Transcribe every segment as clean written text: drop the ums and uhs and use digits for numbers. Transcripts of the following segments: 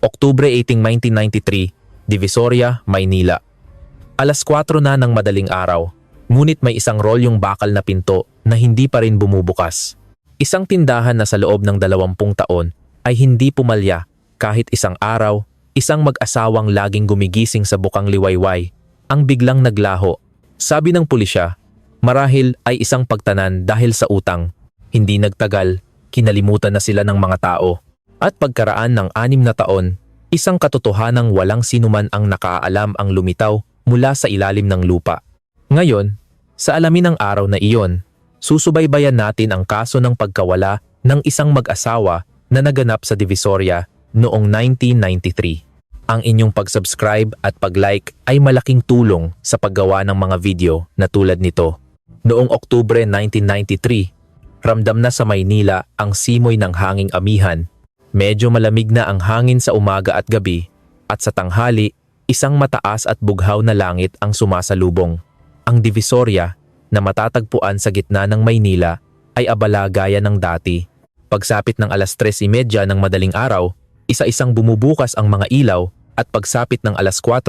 Oktubre 18, 1993, Divisoria, Maynila. Alas 4 na ng madaling araw, ngunit may isang rolyong bakal na pinto na hindi pa rin bumubukas. Isang tindahan na sa loob ng 20 taon ay hindi pumalya kahit isang araw, isang mag-asawang laging gumigising sa bukang liwayway ang biglang naglaho. Sabi ng pulisya, marahil ay isang pagtanan dahil sa utang. Hindi nagtagal, kinalimutan na sila ng mga tao. At pagkaraan ng 6 na taon, isang katotohanang walang sinuman ang nakaalam ang lumitaw mula sa ilalim ng lupa. Ngayon, sa alamin ng araw na iyon, susubaybayan natin ang kaso ng pagkawala ng isang mag-asawa na naganap sa Divisoria noong 1993. Ang inyong pag-subscribe at pag-like ay malaking tulong sa paggawa ng mga video na tulad nito. Noong Oktubre 1993, ramdam na sa Maynila ang simoy ng hanging amihan. Medyo malamig na ang hangin sa umaga at gabi, at sa tanghali, isang mataas at bughaw na langit ang sumasalubong. Ang Divisoria, na matatagpuan sa gitna ng Maynila, ay abala gaya ng dati. Pagsapit ng alas 3:30 ng madaling araw, isa-isang bumubukas ang mga ilaw, at pagsapit ng alas 4,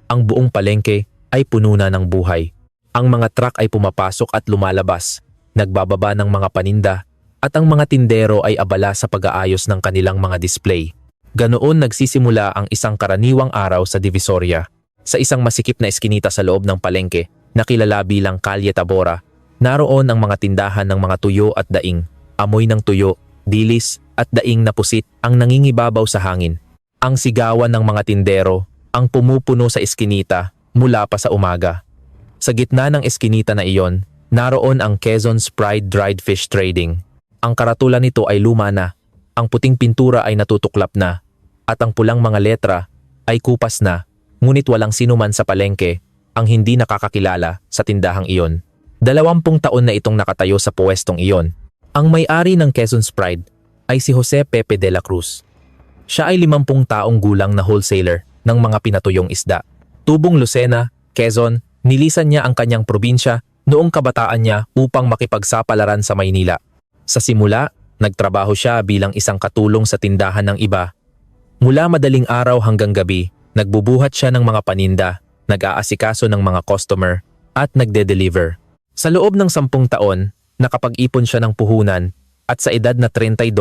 ang buong palengke ay puno na ng buhay. Ang mga truck ay pumapasok at lumalabas, nagbababa ng mga paninda, at ang mga tindero ay abala sa pag-aayos ng kanilang mga display. Ganoon nagsisimula ang isang karaniwang araw sa Divisoria. Sa isang masikip na eskinita sa loob ng palengke, na kilala bilang Kalye Tabora, naroon ang mga tindahan ng mga tuyo at daing. Amoy ng tuyo, dilis, at daing na pusit ang nangingibabaw sa hangin. Ang sigawan ng mga tindero ang pumupuno sa eskinita mula pa sa umaga. Sa gitna ng eskinita na iyon, naroon ang Quezon's Pride Dried Fish Trading. Ang karatula nito ay luma na, ang puting pintura ay natutuklap na, at ang pulang mga letra ay kupas na, ngunit walang sinuman sa palengke ang hindi nakakakilala sa tindahang iyon. 20 taon na itong nakatayo sa puwestong iyon. Ang may-ari ng Quezon's Pride ay si Jose Pepe de la Cruz. Siya ay 50 taong gulang na wholesaler ng mga pinatuyong isda. Tubong Lucena, Quezon, nilisan niya ang kanyang probinsya noong kabataan niya upang makipagsapalaran sa Maynila. Sa simula, nagtrabaho siya bilang isang katulong sa tindahan ng iba. Mula madaling araw hanggang gabi, nagbubuhat siya ng mga paninda, nag-aasikaso ng mga customer, at nagde-deliver. Sa loob ng 10 taon, nakapag-ipon siya ng puhunan, at sa edad na 32,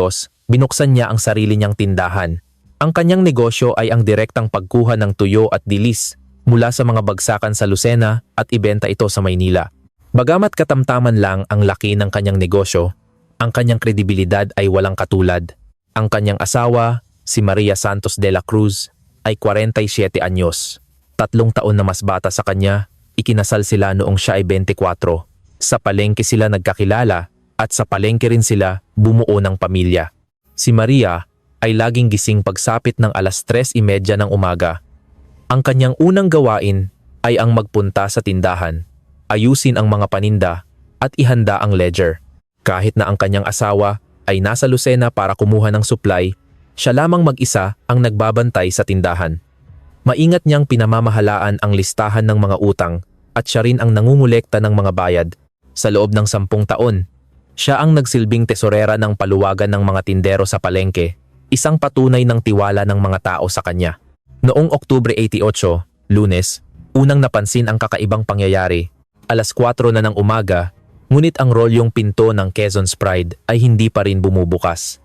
binuksan niya ang sarili niyang tindahan. Ang kanyang negosyo ay ang direktang pagkuha ng tuyo at dilis mula sa mga bagsakan sa Lucena at ibenta ito sa Maynila. Bagamat katamtaman lang ang laki ng kanyang negosyo, ang kanyang kredibilidad ay walang katulad. Ang kanyang asawa, si Maria Santos de la Cruz, ay 47 anyos. 3 taon na mas bata sa kanya, ikinasal sila noong siya ay 24. Sa palengke sila nagkakilala at sa palengke rin sila bumuo ng pamilya. Si Maria ay laging gising pagsapit ng alas 3:30 ng umaga. Ang kanyang unang gawain ay ang magpunta sa tindahan, ayusin ang mga paninda at ihanda ang ledger. Kahit na ang kanyang asawa ay nasa Lucena para kumuha ng supply, siya lamang mag-isa ang nagbabantay sa tindahan. Maingat niyang pinamamahalaan ang listahan ng mga utang at siya rin ang nangungulekta ng mga bayad. Sa loob ng 10 taon, siya ang nagsilbing tesorera ng paluwagan ng mga tindero sa palengke, isang patunay ng tiwala ng mga tao sa kanya. Noong Oktubre 18, Lunes, unang napansin ang kakaibang pangyayari. Alas 4 na ng umaga, ngunit ang rolyong pinto ng Quezon's Pride ay hindi pa rin bumubukas.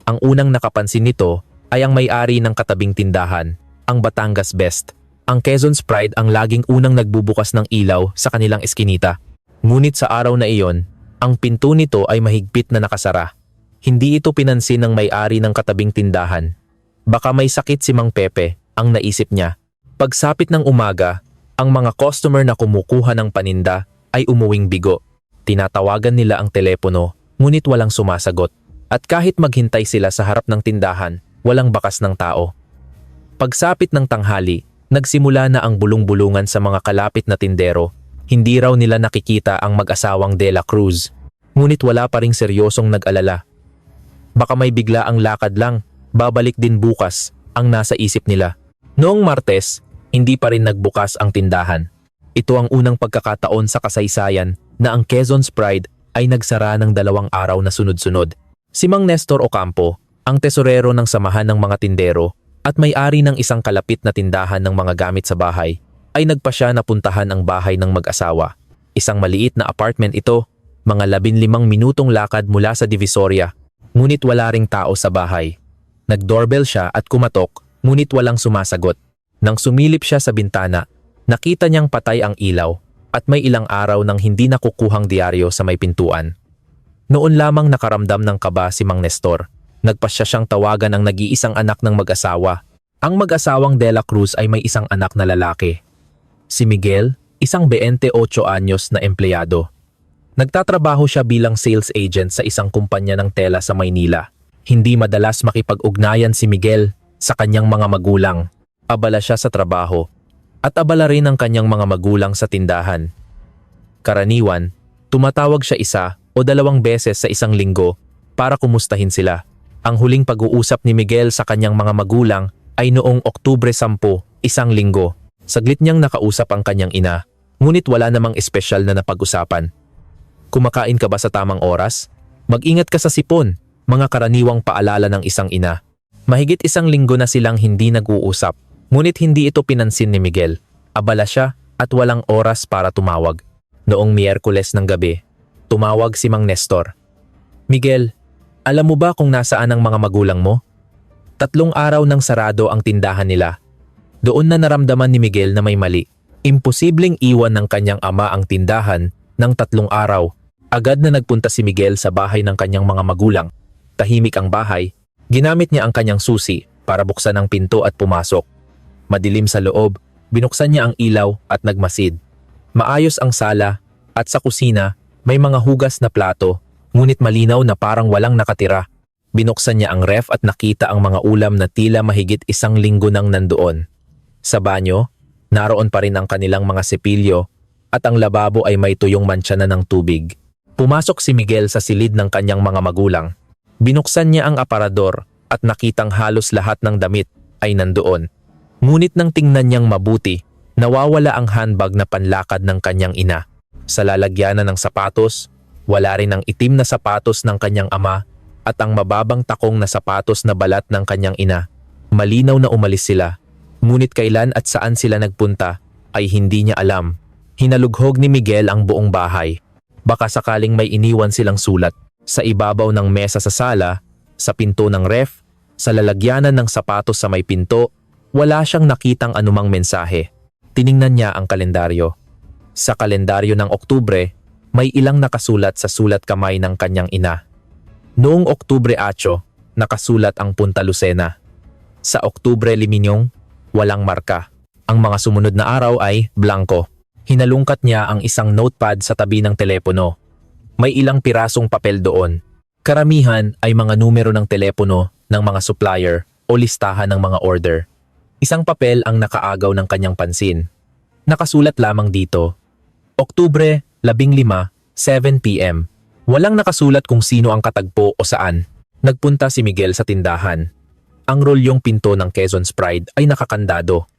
Ang unang nakapansin nito ay ang may-ari ng katabing tindahan, ang Batangas Best. Ang Quezon's Pride ang laging unang nagbubukas ng ilaw sa kanilang eskinita. Ngunit sa araw na iyon, ang pinto nito ay mahigpit na nakasara. Hindi ito pinansin ng may-ari ng katabing tindahan. Baka may sakit si Mang Pepe, ang naisip niya. Pagsapit ng umaga, ang mga customer na kumukuha ng paninda ay umuwing bigo. Tinatawagan nila ang telepono, ngunit walang sumasagot. At kahit maghintay sila sa harap ng tindahan, walang bakas ng tao. Pagsapit ng tanghali, nagsimula na ang bulong-bulungan sa mga kalapit na tindero. Hindi raw nila nakikita ang mag-asawang De La Cruz. Ngunit wala pa ring seryosong nag-alala. Baka may bigla ang lakad lang, babalik din bukas, ang nasa isip nila. Noong Martes, hindi pa rin nagbukas ang tindahan. Ito ang unang pagkakataon sa kasaysayan na ang Quezon's Pride ay nagsara ng 2 araw na sunod-sunod. Si Mang Nestor Ocampo, ang tesorero ng samahan ng mga tindero, at may-ari ng isang kalapit na tindahan ng mga gamit sa bahay, ay nagpasya na puntahan ang bahay ng mag-asawa. Isang maliit na apartment ito, mga 15 minutong lakad mula sa Divisoria, ngunit wala ring tao sa bahay. Nag-doorbell siya at kumatok, ngunit walang sumasagot. Nang sumilip siya sa bintana, nakita niyang patay ang ilaw at may ilang araw nang hindi nakukuhang diaryo sa may pintuan. Noon lamang nakaramdam ng kaba si Mang Nestor. Nagpasya siyang tawagan ang nag-iisang anak ng mag-asawa. Ang mag-asawang De La Cruz ay may isang anak na lalaki. Si Miguel, isang 28 anyos na empleyado. Nagtatrabaho siya bilang sales agent sa isang kumpanya ng tela sa Maynila. Hindi madalas makipag-ugnayan si Miguel sa kanyang mga magulang. Abala siya sa trabaho at abala rin ang kanyang mga magulang sa tindahan. Karaniwan, tumatawag siya 1 o 2 beses sa isang linggo para kumustahin sila. Ang huling pag-uusap ni Miguel sa kanyang mga magulang ay noong Oktubre 10, 1 linggo. Saglit niyang nakausap ang kanyang ina, ngunit wala namang espesyal na napag-usapan. Kumakain ka ba sa tamang oras? Mag-ingat ka sa sipon, mga karaniwang paalala ng isang ina. Mahigit 1 linggo na silang hindi nag-uusap, ngunit hindi ito pinansin ni Miguel. Abala siya at walang oras para tumawag. Noong Miyerkules ng gabi, tumawag si Mang Nestor. Miguel, alam mo ba kung nasaan ang mga magulang mo? 3 araw nang sarado ang tindahan nila. Doon na naramdaman ni Miguel na may mali. Imposibleng iwan ng kanyang ama ang tindahan ng 3 araw. Agad na nagpunta si Miguel sa bahay ng kanyang mga magulang. Tahimik ang bahay. Ginamit niya ang kanyang susi para buksan ang pinto at pumasok. Madilim sa loob, binuksan niya ang ilaw at nagmasid. Maayos ang sala at sa kusina may mga hugas na plato, ngunit malinaw na parang walang nakatira. Binuksan niya ang ref at nakita ang mga ulam na tila mahigit 1 linggo nang nandoon. Sa banyo, naroon pa rin ang kanilang mga sepilyo at ang lababo ay may tuyong mantsa na ng tubig. Pumasok si Miguel sa silid ng kanyang mga magulang. Binuksan niya ang aparador at nakitang halos lahat ng damit ay nandoon. Ngunit nang tingnan niyang mabuti, nawawala ang handbag na panlakad ng kanyang ina. Sa lalagyanan ng sapatos, wala rin ang itim na sapatos ng kanyang ama at ang mababang takong na sapatos na balat ng kanyang ina. Malinaw na umalis sila, ngunit kailan at saan sila nagpunta ay hindi niya alam. Hinalughog ni Miguel ang buong bahay. Baka sakaling may iniwan silang sulat sa ibabaw ng mesa sa sala, sa pinto ng ref, sa lalagyanan ng sapatos sa may pinto. Wala siyang nakitang anumang mensahe. Tiningnan niya ang kalendaryo. Sa kalendaryo ng Oktubre, may ilang nakasulat sa sulat kamay ng kanyang ina. Noong Oktubre 8, nakasulat ang Punta Lucena. Sa Oktubre 5, walang marka. Ang mga sumunod na araw ay blanko. Hinalungkat niya ang isang notepad sa tabi ng telepono. May ilang pirasong papel doon. Karamihan ay mga numero ng telepono ng mga supplier o listahan ng mga order. Isang papel ang nakaagaw ng kanyang pansin. Nakasulat lamang dito, Oktubre 15, 7 p.m. Walang nakasulat kung sino ang katagpo o saan. Nagpunta si Miguel sa tindahan. Ang rolyong pinto ng Quezon's Pride ay nakakandado.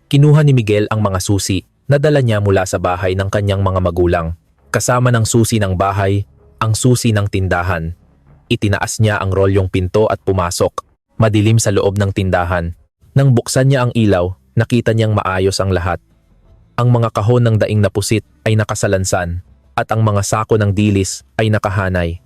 Kinuha ni Miguel ang mga susi na dala niya mula sa bahay ng kanyang mga magulang. Kasama ng susi ng bahay, ang susi ng tindahan. Itinaas niya ang rolyong pinto at pumasok. Madilim sa loob ng tindahan. Nang buksan niya ang ilaw, nakita niyang maayos ang lahat. Ang mga kahon ng daing na pusit ay nakasalansan at ang mga sako ng dilis ay nakahanay.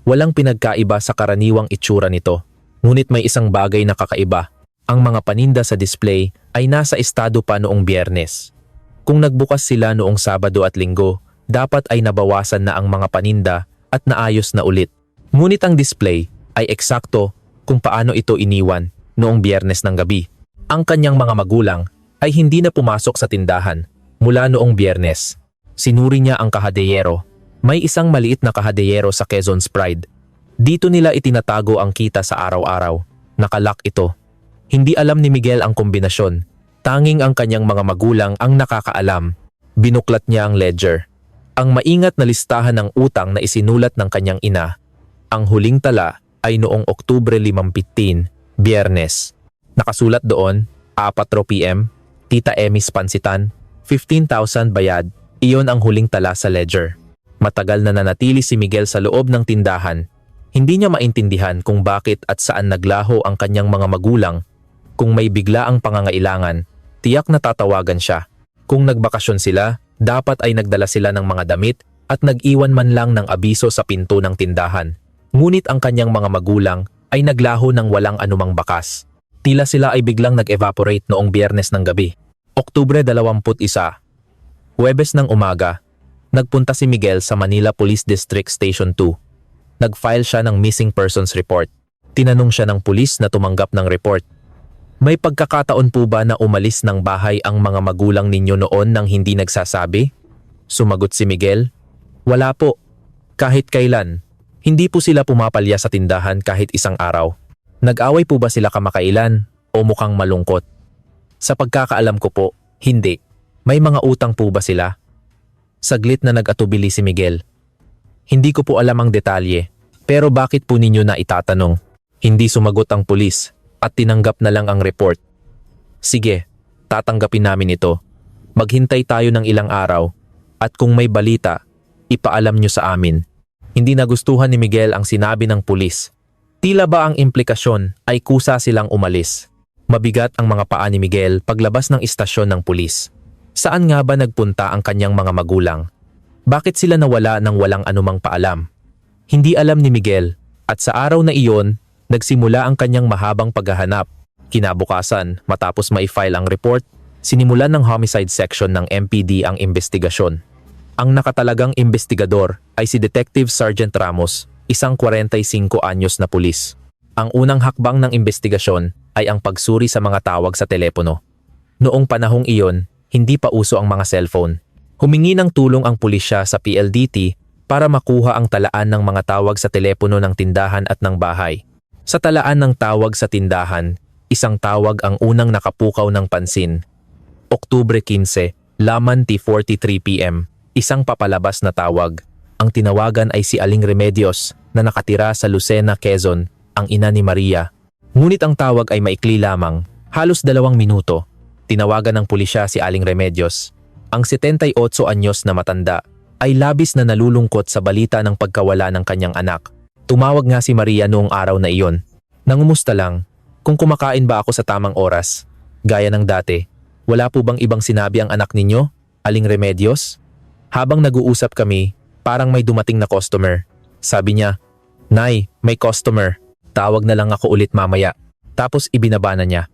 Walang pinagkaiba sa karaniwang itsura nito, ngunit may isang bagay na kakaiba. Ang mga paninda sa display ay nasa estado pa noong Biyernes. Kung nagbukas sila noong Sabado at Linggo, dapat ay nabawasan na ang mga paninda at naayos na ulit. Ngunit ang display ay eksakto kung paano ito iniwan noong Biyernes ng gabi. Ang kanyang mga magulang ay hindi na pumasok sa tindahan mula noong Biyernes. Sinuri niya ang kahadeyero. May isang maliit na kahadeyero sa Quezon's Pride. Dito nila itinatago ang kita sa araw-araw. Nakalock ito. Hindi alam ni Miguel ang kombinasyon. Tanging ang kanyang mga magulang ang nakakaalam. Binuklat niya ang ledger. Ang maingat na listahan ng utang na isinulat ng kanyang ina. Ang huling tala ay noong Oktubre 15, Biyernes. Nakasulat doon, 4 p.m, Tita Emmy's Pansitan, 15,000 bayad. Iyon ang huling tala sa ledger. Matagal na nanatili si Miguel sa loob ng tindahan. Hindi niya maintindihan kung bakit at saan naglaho ang kanyang mga magulang. Kung may bigla ang pangangailangan, tiyak na tatawagan siya. Kung nagbakasyon sila, dapat ay nagdala sila ng mga damit at nag-iwan man lang ng abiso sa pinto ng tindahan. Ngunit ang kanyang mga magulang ay naglaho ng walang anumang bakas. Tila sila ay biglang nag-evaporate noong Biyernes ng gabi. Oktubre 21, Huwebes ng umaga, nagpunta si Miguel sa Manila Police District Station 2. Nag-file siya ng missing persons report. Tinanong siya ng pulis na tumanggap ng report. May pagkakataon po ba na umalis ng bahay ang mga magulang ninyo noon nang hindi nagsasabi? Sumagot si Miguel. Wala po. Kahit kailan. Hindi po sila pumapalya sa tindahan kahit isang araw. Nag-away po ba sila kamakailan o mukhang malungkot? Sa pagkakaalam ko po, hindi. May mga utang po ba sila? Saglit na nag-atubili si Miguel. Hindi ko po alam ang detalye, pero bakit po ninyo na itatanong? Hindi sumagot ang pulis at tinanggap na lang ang report. Sige, tatanggapin namin ito. Maghintay tayo ng ilang araw at kung may balita, ipaalam nyo sa amin. Hindi nagustuhan ni Miguel ang sinabi ng pulis. Tila ba ang implikasyon ay kusa silang umalis? Mabigat ang mga paa ni Miguel paglabas ng istasyon ng pulis. Saan nga ba nagpunta ang kanyang mga magulang? Bakit sila nawala nang walang anumang paalam? Hindi alam ni Miguel at sa araw na iyon, nagsimula ang kanyang mahabang paghahanap. Kinabukasan, matapos ma-file ang report, sinimulan ng homicide section ng MPD ang investigasyon. Ang nakatalagang investigador ay si Detective Sergeant Ramos, isang 45 anyos na pulis. Ang unang hakbang ng investigasyon ay ang pagsuri sa mga tawag sa telepono. Noong panahong iyon, hindi pa uso ang mga cellphone. Humingi ng tulong ang pulisya sa PLDT para makuha ang talaan ng mga tawag sa telepono ng tindahan at ng bahay. Sa talaan ng tawag sa tindahan, isang tawag ang unang nakapukaw ng pansin. Oktubre 15, laman 43 PM, isang papalabas na tawag. Ang tinawagan ay si Aling Remedios na nakatira sa Lucena, Quezon, ang ina ni Maria. Ngunit ang tawag ay maikli lamang, halos 2 minuto. Tinawagan ng pulisya si Aling Remedios. Ang 78 anyos na matanda ay labis na nalulungkot sa balita ng pagkawala ng kanyang anak. Tumawag nga si Maria noong araw na iyon. Nangumusta lang, kung kumakain ba ako sa tamang oras? Gaya ng dati, wala po bang ibang sinabi ang anak ninyo, Aling Remedios? Habang nag-uusap kami, parang may dumating na customer. Sabi niya, Nay, may customer. Tawag na lang ako ulit mamaya. Tapos ibinaba na niya.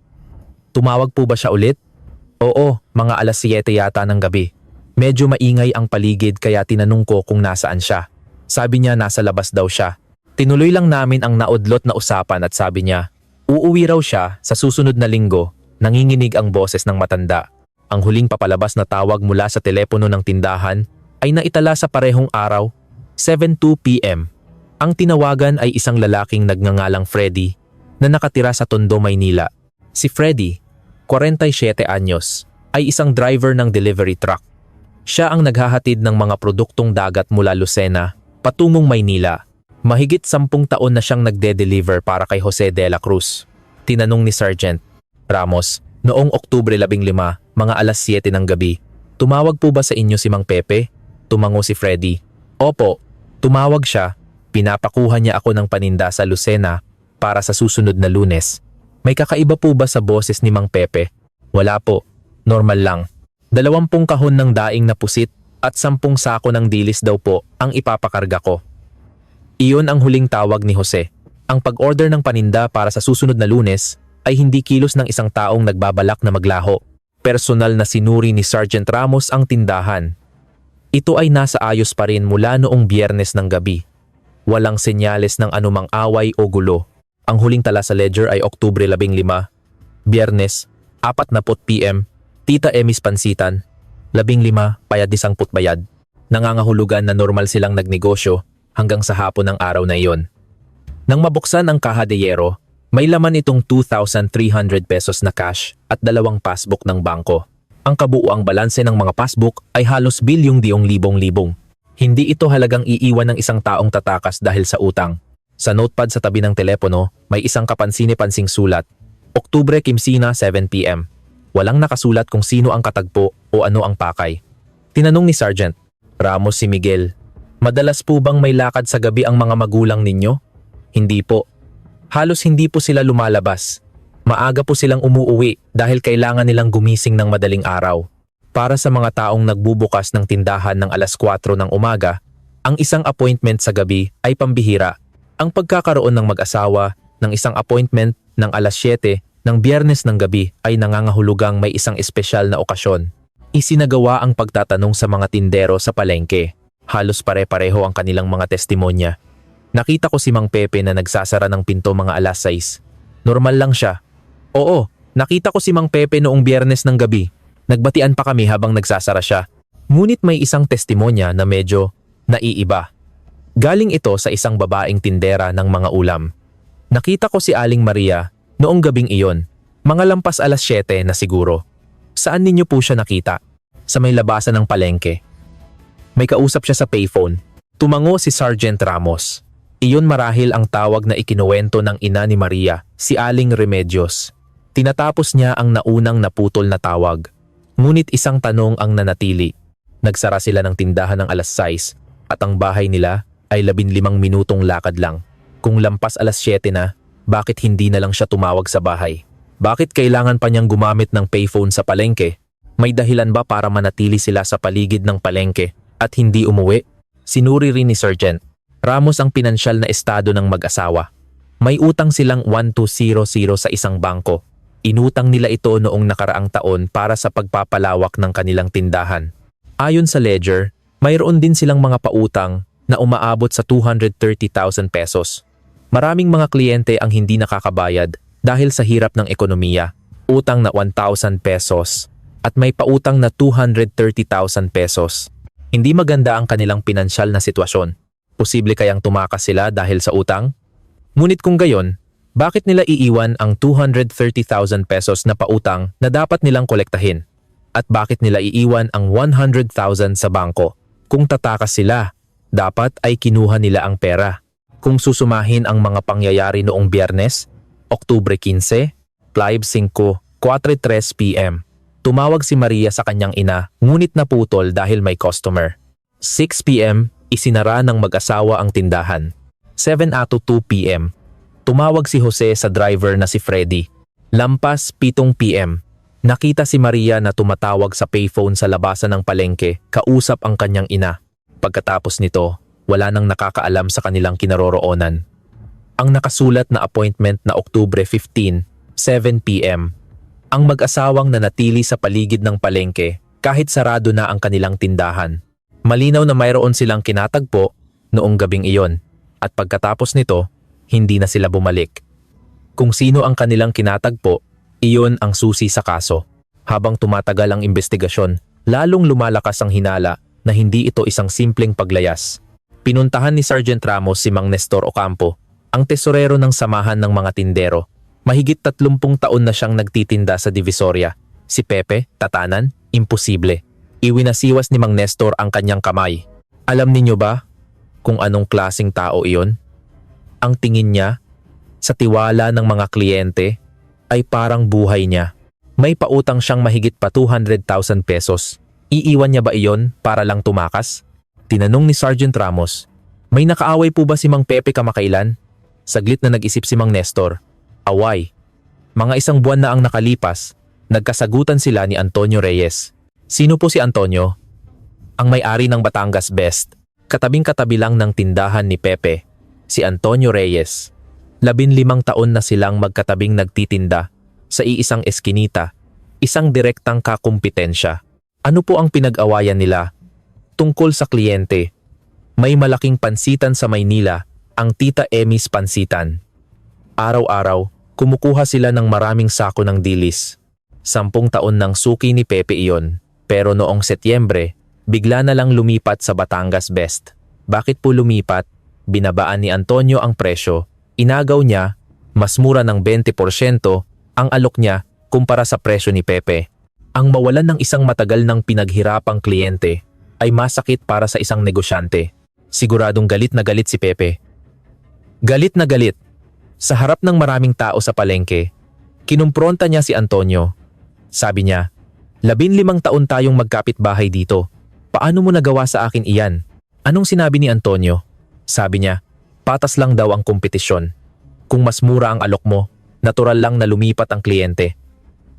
Tumawag po ba siya ulit? Oo, mga alas 7 yata ng gabi. Medyo maingay ang paligid kaya tinanong ko kung nasaan siya. Sabi niya nasa labas daw siya. Tinuloy lang namin ang naudlot na usapan at sabi niya, uuwi raw siya sa susunod na linggo. Nanginginig ang boses ng matanda. Ang huling papalabas na tawag mula sa telepono ng tindahan ay naitala sa parehong araw, 7:02 PM. Ang tinawagan ay isang lalaking nagngangalang Freddy na nakatira sa Tondo, Maynila. Si Freddy, 47 anyos, ay isang driver ng delivery truck. Siya ang naghahatid ng mga produktong dagat mula Lucena patungong Maynila. Mahigit 10 taon na siyang nagde-deliver para kay Jose de la Cruz. Tinanong ni Sergeant Ramos, noong Oktubre 15, mga alas 7 ng gabi, tumawag po ba sa inyo si Mang Pepe? Tumango si Freddy. Opo, tumawag siya. Pinapakuha niya ako ng paninda sa Lucena para sa susunod na Lunes. May kakaiba po ba sa boses ni Mang Pepe? Wala po, normal lang. 20 kahon ng daing na pusit at 10 sako ng dilis daw po ang ipapakarga ko. Iyon ang huling tawag ni Jose. Ang pag-order ng paninda para sa susunod na Lunes ay hindi kilos ng isang taong nagbabalak na maglaho. Personal na sinuri ni Sergeant Ramos ang tindahan. Ito ay nasa ayos pa rin mula noong Biyernes ng gabi. Walang senyales ng anumang away o gulo. Ang huling tala sa ledger ay Oktubre 15, Biyernes, 40 PM, Tita Emis Pansitan, 15, payad 10 bayad. Nangangahulugan na normal silang nagnegosyo hanggang sa hapon ng araw na iyon. Nang mabuksan ang kaha de Hierro, may laman itong 2,300 pesos na cash at 2 passbook ng bangko. Ang kabuuang balanse ng mga passbook ay halos bilyong libong-libong. Hindi ito halagang iiwan ng isang taong tatakas dahil sa utang. Sa notepad sa tabi ng telepono, may isang kapansini-pansing sulat. Oktubre 15, 7 PM. Walang nakasulat kung sino ang katagpo o ano ang pakay. Tinanong ni Sergeant Ramos si Miguel, madalas po bang may lakad sa gabi ang mga magulang ninyo? Hindi po. Halos hindi po sila lumalabas. Maaga po silang umuuwi dahil kailangan nilang gumising ng madaling araw. Para sa mga taong nagbubukas ng tindahan ng alas 4 ng umaga, ang isang appointment sa gabi ay pambihira. Ang pagkakaroon ng mag-asawa ng isang appointment ng alas 7 ng Biyernes ng gabi ay nangangahulugang may isang espesyal na okasyon. Isinagawa ang pagtatanong sa mga tindero sa palengke. Halos pare-pareho ang kanilang mga testimonya. Nakita ko si Mang Pepe na nagsasara ng pinto mga alas 6. Normal lang siya. Oo, nakita ko si Mang Pepe noong Biyernes ng gabi. Nagbatian pa kami habang nagsasara siya. Ngunit may isang testimonya na medyo naiiba. Galing ito sa isang babaeng tindera ng mga ulam. Nakita ko si Aling Maria noong gabing iyon. Mga lampas alas 7 na siguro. Saan ninyo po siya nakita? Sa may labasan ng palengke. May kausap siya sa payphone. Tumango si Sergeant Ramos. Iyon marahil ang tawag na ikinuwento ng ina ni Maria, si Aling Remedios. Tinatapos niya ang naunang naputol na tawag. Ngunit isang tanong ang nanatili. Nagsara sila ng tindahan ng alas 6 at ang bahay nila ay 15 minutong lakad lang. Kung lampas alas 7 na, bakit hindi na lang siya tumawag sa bahay? Bakit kailangan pa niyang gumamit ng payphone sa palengke? May dahilan ba para manatili sila sa paligid ng palengke at hindi umuwi? Sinuri rin ni Sergeant Ramos ang pinansyal na estado ng mag-asawa. May utang silang 1200 sa isang bangko. Inutang nila ito noong nakaraang taon para sa pagpapalawak ng kanilang tindahan. Ayon sa ledger, mayroon din silang mga pautang na umaabot sa 230,000 pesos. Maraming mga kliyente ang hindi nakakabayad dahil sa hirap ng ekonomiya. Utang na 1,000 pesos at may pautang na 230,000 pesos. Hindi maganda ang kanilang pinansyal na sitwasyon. Posible kayang tumakas sila dahil sa utang? Ngunit kung gayon, bakit nila iiwan ang 230,000 pesos na pautang na dapat nilang kolektahin? At bakit nila iiwan ang 100,000 sa bangko? Kung tatakas sila, dapat ay kinuha nila ang pera. Kung susumahin ang mga pangyayari noong Biyernes, Oktubre 15, 5:04:03 p.m. Tumawag si Maria sa kanyang ina ngunit naputol dahil may customer. 6 p.m. Isinara ng mag-asawa ang tindahan. 7:02 p.m. Tumawag si Jose sa driver na si Freddy. Lampas 7 p.m. Nakita si Maria na tumatawag sa payphone sa labasan ng palengke, kausap ang kanyang ina. Pagkatapos nito, wala nang nakakaalam sa kanilang kinaroroonan. Ang nakasulat na appointment na Oktubre 15, 7 p.m. Ang mag-asawang nanatili sa paligid ng palengke kahit sarado na ang kanilang tindahan. Malinaw na mayroon silang kinatagpo noong gabing iyon at pagkatapos nito, hindi na sila bumalik. Kung sino ang kanilang kinatagpo, iyon ang susi sa kaso. Habang tumatagal ang investigasyon, lalong lumalakas ang hinala na hindi ito isang simpleng paglayas. Pinuntahan ni Sergeant Ramos si Mang Nestor Ocampo, ang tesorero ng samahan ng mga tindero. Mahigit 30 taon na siyang nagtitinda sa Divisoria. Si Pepe, tatanan, imposible. Iwinasiwas ni Mang Nestor ang kanyang kamay. Alam ninyo ba kung anong klaseng tao iyon? Ang tingin niya sa tiwala ng mga kliyente ay parang buhay niya. May pautang siyang mahigit pa 200,000 pesos. Iiwan niya ba iyon para lang tumakas? Tinanong ni Sergeant Ramos, may nakaaway po ba si Mang Pepe kamakailan? Saglit na nag-isip si Mang Nestor. Away. Mga 1 buwan na ang nakalipas, nagkasagutan sila ni Antonio Reyes. Sino po si Antonio? Ang may-ari ng Batangas Best. Katabing-katabi lang ng tindahan ni Pepe, si Antonio Reyes. 15 taon na silang magkatabing nagtitinda sa iisang eskinita, isang direktang kakumpetensya. Ano po ang pinag-awayan nila? Tungkol sa kliyente. May malaking pansitan sa Maynila, ang Tita Emmy's Pansitan. Araw-araw, kumukuha sila ng maraming sako ng dilis. 10 taon ng suki ni Pepe iyon. Pero noong Setyembre, bigla na lang lumipat sa Batangas Best. Bakit po lumipat? Binabaan ni Antonio ang presyo. Inagaw niya, mas mura ng 20% ang alok niya kumpara sa presyo ni Pepe. Ang mawalan ng isang matagal ng pinaghirapang kliyente ay masakit para sa isang negosyante. Siguradong galit na galit si Pepe. Galit na galit. Sa harap ng maraming tao sa palengke, kinumpronta niya si Antonio. Sabi niya, 15 taon tayong magkapit-bahay dito. Paano mo nagawa sa akin iyan? Anong sinabi ni Antonio? Sabi niya, patas lang daw ang kompetisyon. Kung mas mura ang alok mo, Natural lang na lumipat ang kliyente.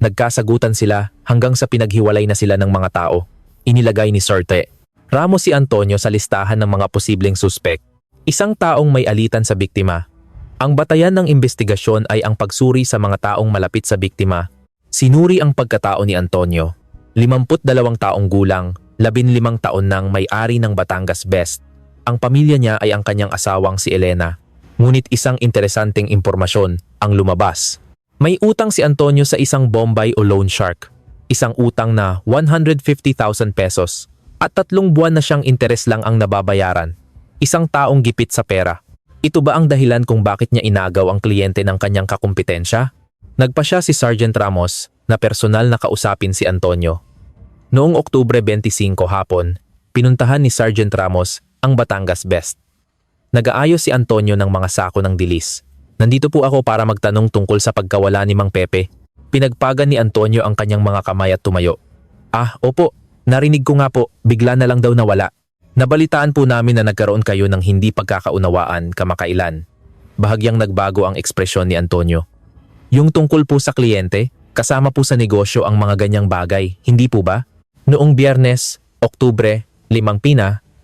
Nagkasagutan sila hanggang sa pinaghiwalay na sila ng mga tao. Inilagay ni Sarte Ramos si Antonio sa listahan ng mga posibleng suspek. Isang taong may alitan sa biktima. Ang batayan ng investigasyon ay ang pagsuri sa mga taong malapit sa biktima. Sinuri ang pagkatao ni Antonio. 52 taong gulang, 15 taon nang may-ari ng Batangas Best. Ang pamilya niya ay ang kanyang asawang si Elena. Ngunit isang interesanteng impormasyon ang lumabas. May utang si Antonio sa isang Bombay o loan shark. Isang utang na 150,000 pesos at 3 buwan na siyang interes lang ang nababayaran. Isang taong gipit sa pera. Ito ba ang dahilan kung bakit niya inagaw ang kliyente ng kanyang kakumpetensya? Nagpa siya si Sergeant Ramos na personal na kausapin si Antonio. Noong Oktubre 25 hapon, pinuntahan ni Sergeant Ramos ang Batangas Best. Nag-aayos si Antonio ng mga sako ng dilis. Nandito po ako para magtanong tungkol sa pagkawala ni Mang Pepe. Pinagpagan ni Antonio ang kanyang mga kamay at tumayo. Ah, opo, narinig ko nga po, bigla na lang daw nawala. Nabalitaan po namin na nagkaroon kayo ng hindi pagkakaunawaan kamakailan. Bahagyang nagbago ang ekspresyon ni Antonio. Yung tungkol po sa kliyente, kasama po sa negosyo ang mga ganyang bagay, hindi po ba? Noong Biyernes, Oktubre, 5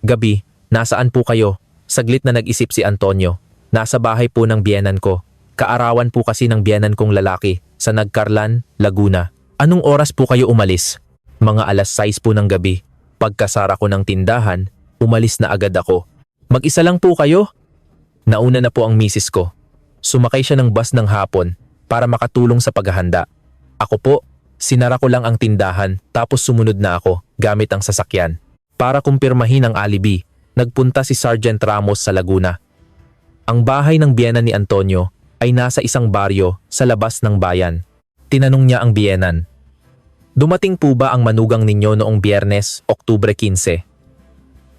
gabi, nasaan po kayo? Saglit na nag-isip si Antonio. Nasa bahay po ng biyenan ko. Kaarawan po kasi ng biyenan kong lalaki sa Nagcarlan, Laguna. Anong oras po kayo umalis? Mga 6:00 po ng gabi. Pagkasara ko ng tindahan, umalis na agad ako. Mag-isa lang po kayo? Nauna na po ang misis ko. Sumakay siya ng bus ng hapon para makatulong sa paghahanda. Ako po, sinara ko lang ang tindahan tapos sumunod na ako gamit ang sasakyan. Para kumpirmahin ang alibi, nagpunta si Sergeant Ramos sa Laguna. Ang bahay ng biyenan ni Antonio ay nasa isang baryo sa labas ng bayan. Tinanong niya ang biyenan. Dumating po ba ang manugang ninyo noong Biyernes, Oktubre 15?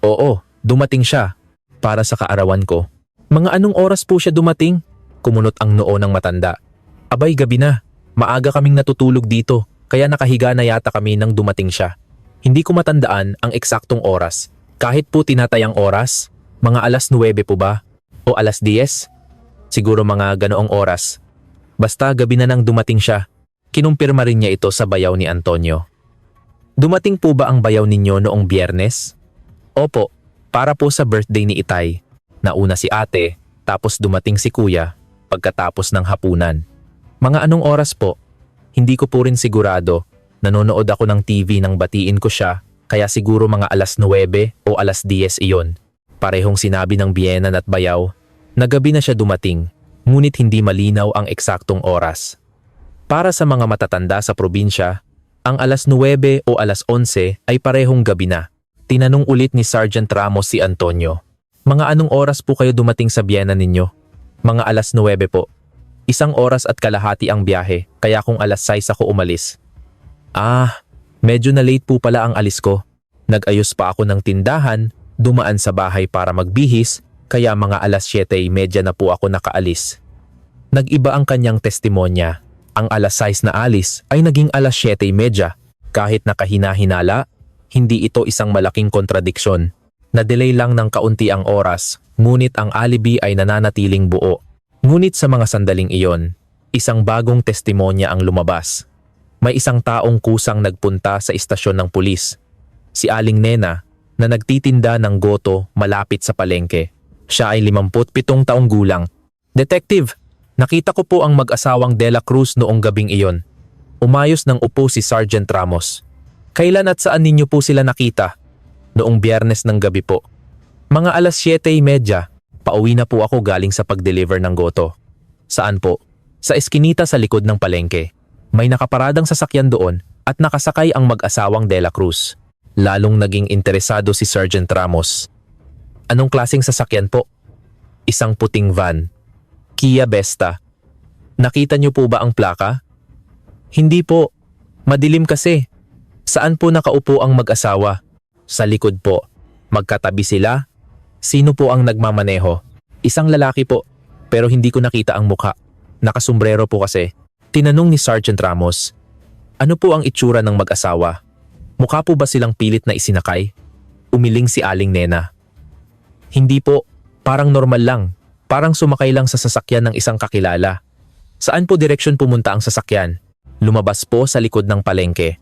Oo, dumating siya. Para sa kaarawan ko. Mga anong oras po siya dumating? Kumunot ang noo ng matanda. Abay, gabi na. Maaga kaming natutulog dito, kaya nakahiga na yata kami nang dumating siya. Hindi ko matandaan ang eksaktong oras. Kahit po tinatayang oras, mga 9:00 po ba? O 10:00? Siguro mga ganoong oras. Basta gabi na nang dumating siya. Kinumpirma rin niya ito sa bayaw ni Antonio. Dumating po ba ang bayaw ninyo noong Biyernes? Opo, para po sa birthday ni Itay. Nauna si ate, tapos dumating si kuya, pagkatapos ng hapunan. Mga anong oras po? Hindi ko po rin sigurado. Nanonood ako ng TV nang batiin ko siya, kaya siguro mga 9:00 o 10:00 iyon. Parehong sinabi ng biyenan at bayaw na gabi na siya dumating, ngunit hindi malinaw ang eksaktong oras. Para sa mga matatanda sa probinsya, ang 9:00 o 11:00 ay parehong gabi na. Tinanong ulit ni Sergeant Ramos si Antonio. Mga anong oras po kayo dumating sa biyenan ninyo? Mga 9:00 po. 1 oras at kalahati ang biyahe, kaya kung 6:00 ako umalis. Ah, medyo na late po pala ang alis ko. Nag-ayos pa ako ng tindahan, dumaan sa bahay para magbihis, kaya mga 7:30 na po ako nakaalis. Nag-iba ang kanyang testimonya. Ang 6:00 na alis ay naging 7:30. Kahit nakahina-hinala, hindi ito isang malaking kontradiksyon. Na-delay lang ng kaunti ang oras, ngunit ang alibi ay nananatiling buo. Ngunit sa mga sandaling iyon, isang bagong testimonya ang lumabas. May isang taong kusang nagpunta sa istasyon ng pulis. Si Aling Nena, na nagtitinda ng goto malapit sa palengke. Siya ay 57 taong gulang. Detective, nakita ko po ang mag-asawang De La Cruz noong gabing iyon. Umayos ng upo si Sergeant Ramos. Kailan at saan ninyo po sila nakita? Noong Biyernes ng gabi po. Mga 7:30. Pauwi na po ako galing sa pag-deliver ng goto. Saan po? Sa eskinita sa likod ng palengke. May nakaparadang sasakyan doon at nakasakay ang mag-asawang De La Cruz. Lalong naging interesado si Sergeant Ramos. Anong klaseng sasakyan po? Isang puting van. Kia Vesta. Nakita niyo po ba ang plaka? Hindi po. Madilim kasi. Saan po nakaupo ang mag-asawa? Sa likod po. Magkatabi sila? Sino po ang nagmamaneho? Isang lalaki po, pero hindi ko nakita ang mukha. Nakasombrero po kasi. Tinanong ni Sergeant Ramos. Ano po ang itsura ng mag-asawa? Mukha po ba silang pilit na isinakay? Umiling si Aling Nena. Hindi po, parang normal lang. Parang sumakay lang sa sasakyan ng isang kakilala. Saan po direksyon pumunta ang sasakyan? Lumabas po sa likod ng palengke.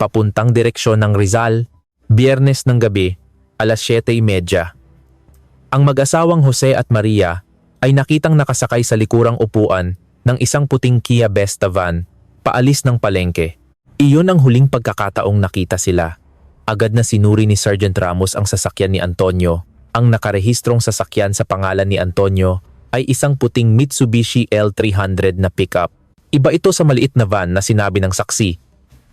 Papuntang direksyon ng Rizal, Biyernes ng gabi, alas 7:30. Ang mag-asawang Jose at Maria ay nakitang nakasakay sa likurang upuan ng isang puting Kia Vesta van, paalis ng palengke. Iyon ang huling pagkakataong nakita sila. Agad na sinuri ni Sergeant Ramos ang sasakyan ni Antonio. Ang nakarehistrong sasakyan sa pangalan ni Antonio ay isang puting Mitsubishi L300 na pickup. Iba ito sa maliit na van na sinabi ng saksi.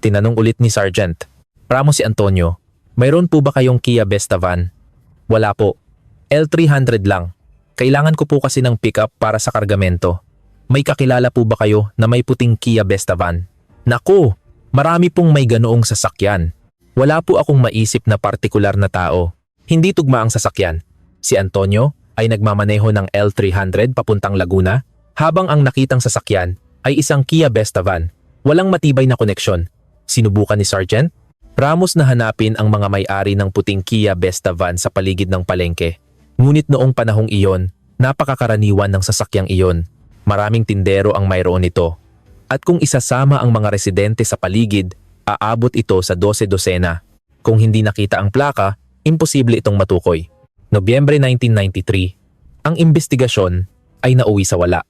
Tinanong ulit ni Sergeant Ramos si Antonio, mayroon po ba kayong Kia Vesta van? Wala po. L300 lang. Kailangan ko po kasi ng pickup para sa kargamento. May kakilala po ba kayo na may puting Kia Vesta van? Naku, marami pong may ganoong sasakyan. Wala po akong maisip na partikular na tao. Hindi tugma ang sasakyan. Si Antonio ay nagmamaneho ng L300 papuntang Laguna, habang ang nakitang sasakyan ay isang Kia Vesta van. Walang matibay na koneksyon. Sinubukan ni Sergeant Ramos na hanapin ang mga may-ari ng puting Kia Vesta van sa paligid ng palengke. Ngunit noong panahong iyon, napakakaraniwan ng sasakyang iyon. Maraming tindero ang mayroon nito. At kung isasama ang mga residente sa paligid, aabot ito sa 12 dosena. Kung hindi nakita ang plaka, imposible itong matukoy. Nobyembre 1993, ang investigasyon ay nauwi sa wala.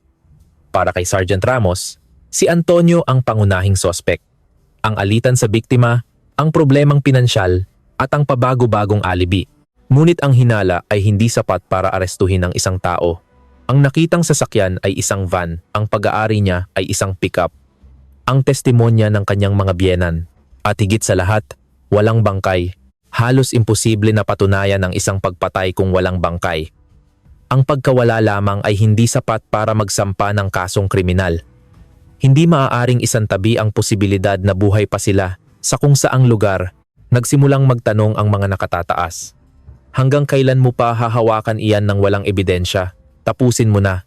Para kay Sergeant Ramos, si Antonio ang pangunahing sospek. Ang alitan sa biktima, ang problemang pinansyal, at ang pabago-bagong alibi. Ngunit ang hinala ay hindi sapat para arestuhin ang isang tao. Ang nakitang sasakyan ay isang van, ang pag-aari niya ay isang pickup. Ang testimonya ng kanyang mga biyenan. At higit sa lahat, walang bangkay. Halos imposible na patunayan ang isang pagpatay kung walang bangkay. Ang pagkawala lamang ay hindi sapat para magsampa ng kasong kriminal. Hindi maaaring isantabi ang posibilidad na buhay pa sila sa kung saang lugar. Nagsimulang magtanong ang mga nakatataas. Hanggang kailan mo pa hahawakan iyan ng walang ebidensya? Tapusin mo na.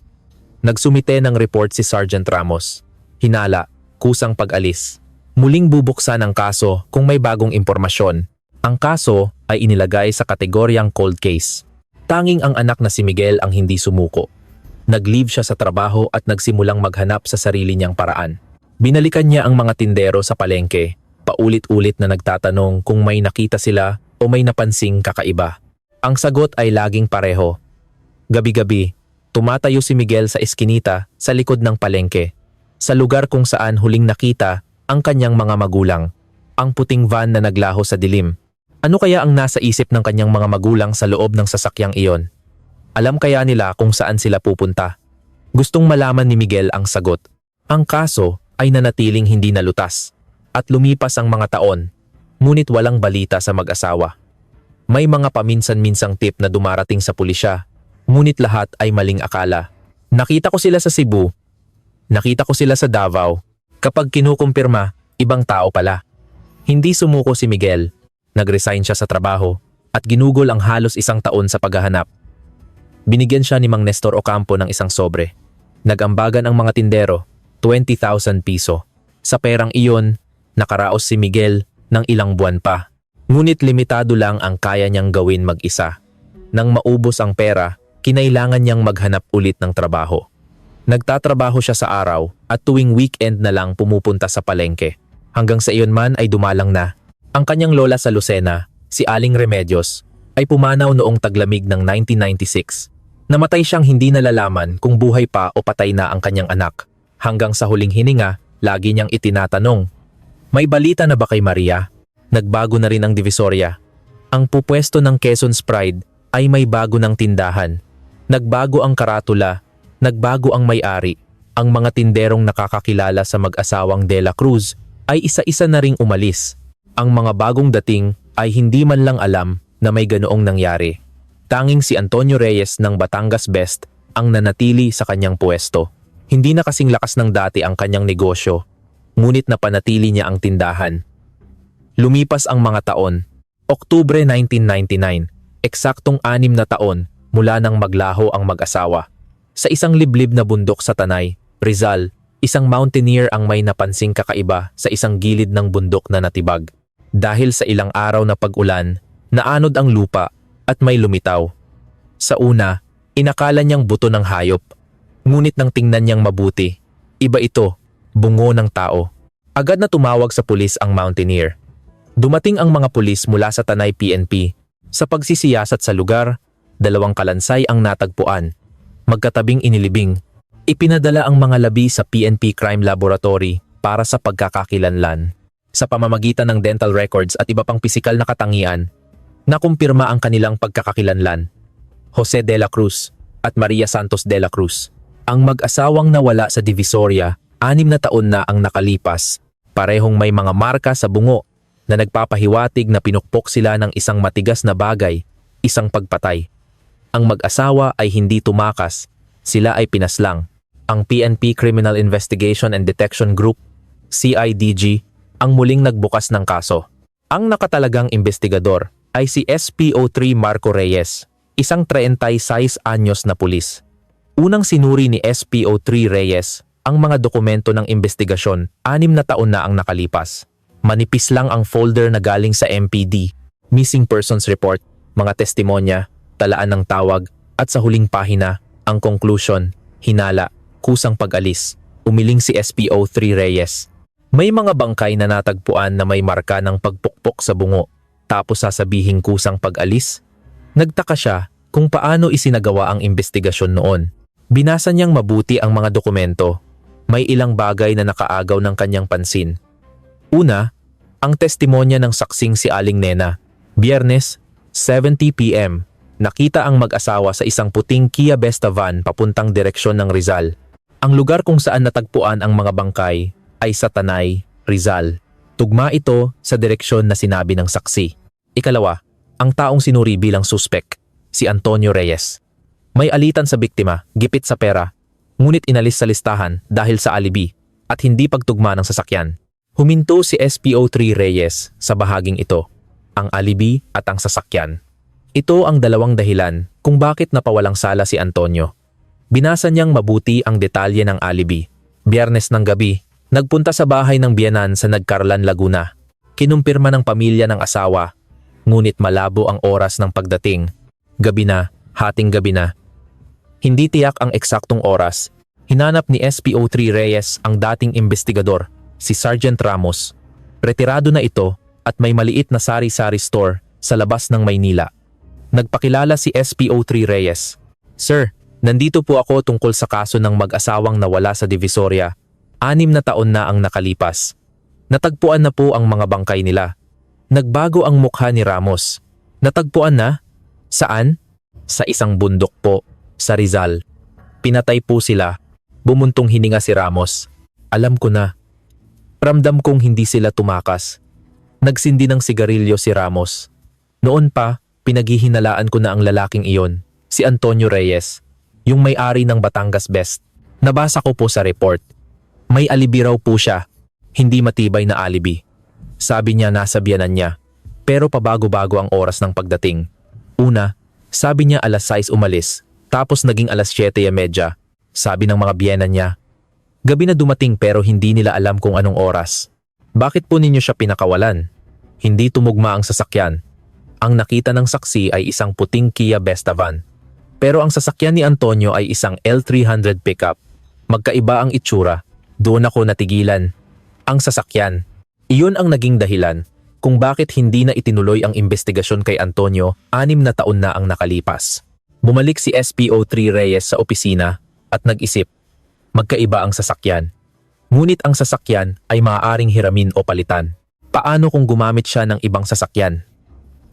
Nagsumite ng report si Sergeant Ramos. Hinala, kusang pag-alis. Muling bubuksan ang kaso kung may bagong impormasyon. Ang kaso ay inilagay sa kategoryang cold case. Tanging ang anak na si Miguel ang hindi sumuko. Nag-leave siya sa trabaho at nagsimulang maghanap sa sarili niyang paraan. Binalikan niya ang mga tindero sa palengke, paulit-ulit na nagtatanong kung may nakita sila o may napansing kakaiba. Ang sagot ay laging pareho. Gabi-gabi, tumatayo si Miguel sa eskinita sa likod ng palengke, sa lugar kung saan huling nakita ang kanyang mga magulang, ang puting van na naglaho sa dilim. Ano kaya ang nasa isip ng kanyang mga magulang sa loob ng sasakyang iyon? Alam kaya nila kung saan sila pupunta? Gustong malaman ni Miguel ang sagot. Ang kaso ay nanatiling hindi nalutas at lumipas ang mga taon, ngunit walang balita sa mag-asawa. May mga paminsan-minsang tip na dumarating sa pulisya, ngunit lahat ay maling akala. Nakita ko sila sa Cebu, nakita ko sila sa Davao. Kapag kinukumpirma, ibang tao pala. Hindi sumuko si Miguel. Nag-resign siya sa trabaho at ginugol ang halos 1 taon sa paghahanap. Binigyan siya ni Mang Nestor Ocampo ng isang sobre. Nag-ambagan ang mga tindero, 20,000 piso. Sa perang iyon, nakaraos si Miguel ng ilang buwan pa. Ngunit limitado lang ang kaya niyang gawin mag-isa. Nang maubos ang pera, kinailangan niyang maghanap ulit ng trabaho. Nagtatrabaho siya sa araw at tuwing weekend na lang pumupunta sa palengke. Hanggang sa iyon man ay dumalang na. Ang kanyang lola sa Lucena, si Aling Remedios, ay pumanaw noong taglamig ng 1996. Namatay siyang hindi nalalaman kung buhay pa o patay na ang kanyang anak. Hanggang sa huling hininga, lagi niyang itinatanong, "May balita na ba kay Maria?" Nagbago na rin ang Divisoria. Ang pupwesto ng Quezon's Pride ay may bago ng tindahan. Nagbago ang karatula, nagbago ang may-ari. Ang mga tinderong nakakakilala sa mag-asawang De La Cruz ay isa-isa na ring umalis. Ang mga bagong dating ay hindi man lang alam na may ganoong nangyari. Tanging si Antonio Reyes ng Batangas Best ang nanatili sa kanyang pwesto. Hindi na kasing lakas ng dati ang kanyang negosyo, ngunit napanatili niya ang tindahan. Lumipas ang mga taon. Oktubre 1999, eksaktong 6 na taon mula nang maglaho ang mag-asawa. Sa isang liblib na bundok sa Tanay, Rizal, isang mountaineer ang may napansing kakaiba sa isang gilid ng bundok na natibag. Dahil sa ilang araw na pag-ulan, naanod ang lupa at may lumitaw. Sa una, inakala niyang buto ng hayop. Ngunit nang tingnan niyang mabuti, Iba ito, bungo ng tao. Agad na tumawag sa pulis ang mountaineer. Dumating ang mga pulis mula sa Tanay PNP. Sa pagsisiyasat sa lugar, 2 kalansay ang natagpuan. Magkatabing inilibing. Ipinadala ang mga labi sa PNP Crime Laboratory para sa pagkakakilanlan. Sa pamamagitan ng dental records at iba pang pisikal na katangian, nakumpirma ang kanilang pagkakakilanlan. Jose de la Cruz at Maria Santos de la Cruz. Ang mag-asawang nawala sa Divisoria, 6 na taon na ang nakalipas. Parehong may mga marka sa bungo na nagpapahiwatig na pinukpok sila ng isang matigas na bagay, isang pagpatay. Ang mag-asawa ay hindi tumakas, sila ay pinaslang. Ang PNP Criminal Investigation and Detection Group, CIDG, ang muling nagbukas ng kaso. Ang nakatalagang investigador ay si SPO3 Marco Reyes, isang 36 anyos na pulis. Unang sinuri ni SPO3 Reyes ang mga dokumento ng investigasyon, 6 na taon na ang nakalipas. Manipis lang ang folder na galing sa MPD, Missing Persons Report, mga testimonya, talaan ng tawag, at sa huling pahina, ang conclusion, hinala, kusang pag-alis, umiling si SPO3 Reyes. May mga bangkay na natagpuan na may marka ng pagpukpok sa bungo, tapos sasabihing kusang pag-alis? Nagtaka siya kung paano isinagawa ang investigasyon noon. Binasa niyang mabuti ang mga dokumento. May ilang bagay na nakaagaw ng kanyang pansin. Una, ang testimonya ng saksing si Aling Nena. Biyernes, 7:00 p.m., nakita ang mag-asawa sa isang puting Kia Vesta van papuntang direksyon ng Rizal. Ang lugar kung saan natagpuan ang mga bangkay ay sa Tanay, Rizal. Tugma ito sa direksyon na sinabi ng saksi. Ikalawa, ang taong sinuri bilang suspek, si Antonio Reyes. May alitan sa biktima, gipit sa pera, ngunit inalis sa listahan dahil sa alibi at hindi pagtugma ng sasakyan. Huminto si SPO3 Reyes sa bahaging ito, ang alibi at ang sasakyan. Ito ang 2 dahilan kung bakit napawalang sala si Antonio. Binasa niyang mabuti ang detalye ng alibi. Biyernes ng gabi, nagpunta sa bahay ng biyenan sa Nagcarlan, Laguna. Kinumpirma ng pamilya ng asawa, ngunit malabo ang oras ng pagdating. Gabi na, hating gabi na. Hindi tiyak ang eksaktong oras. Hinanap ni SPO3 Reyes ang dating investigador, si Sergeant Ramos. Retirado na ito at may maliit na sari-sari store sa labas ng Maynila. Nagpakilala si SPO3 Reyes. Sir, nandito po ako tungkol sa kaso ng mag-asawang nawala sa Divisoria. 6 na taon na ang nakalipas. Natagpuan na po ang mga bangkay nila. Nagbago ang mukha ni Ramos. Natagpuan na? Saan? Sa isang bundok po, sa Rizal. Pinatay po sila. Bumuntong hininga si Ramos. Alam ko na. Ramdam kong hindi sila tumakas. Nagsindi ng sigarilyo si Ramos. Noon pa, pinaghihinalaan ko na ang lalaking iyon, si Antonio Reyes, yung may-ari ng Batangas Best. Nabasa ko po sa report. May alibi raw po siya, hindi matibay na alibi. Sabi niya nasa biyanan niya, pero pabago-bago ang oras ng pagdating. Una, sabi niya alas 6 umalis, tapos naging alas 7:30. Sabi ng mga biyenan niya, gabi na dumating pero hindi nila alam kung anong oras. Bakit po ninyo siya pinakawalan? Hindi tumugma ang sasakyan. Ang nakita ng saksi ay isang puting Kia Vesta van. Pero ang sasakyan ni Antonio ay isang L300 pickup. Magkaiba ang itsura. Doon ako natigilan. Ang sasakyan. Iyon ang naging dahilan kung bakit hindi na itinuloy ang investigasyon kay Antonio 6 na taon na ang nakalipas. Bumalik si SPO3 Reyes sa opisina at nag-isip. Magkaiba ang sasakyan. Ngunit ang sasakyan ay maaaring hiramin o palitan. Paano kung gumamit siya ng ibang sasakyan?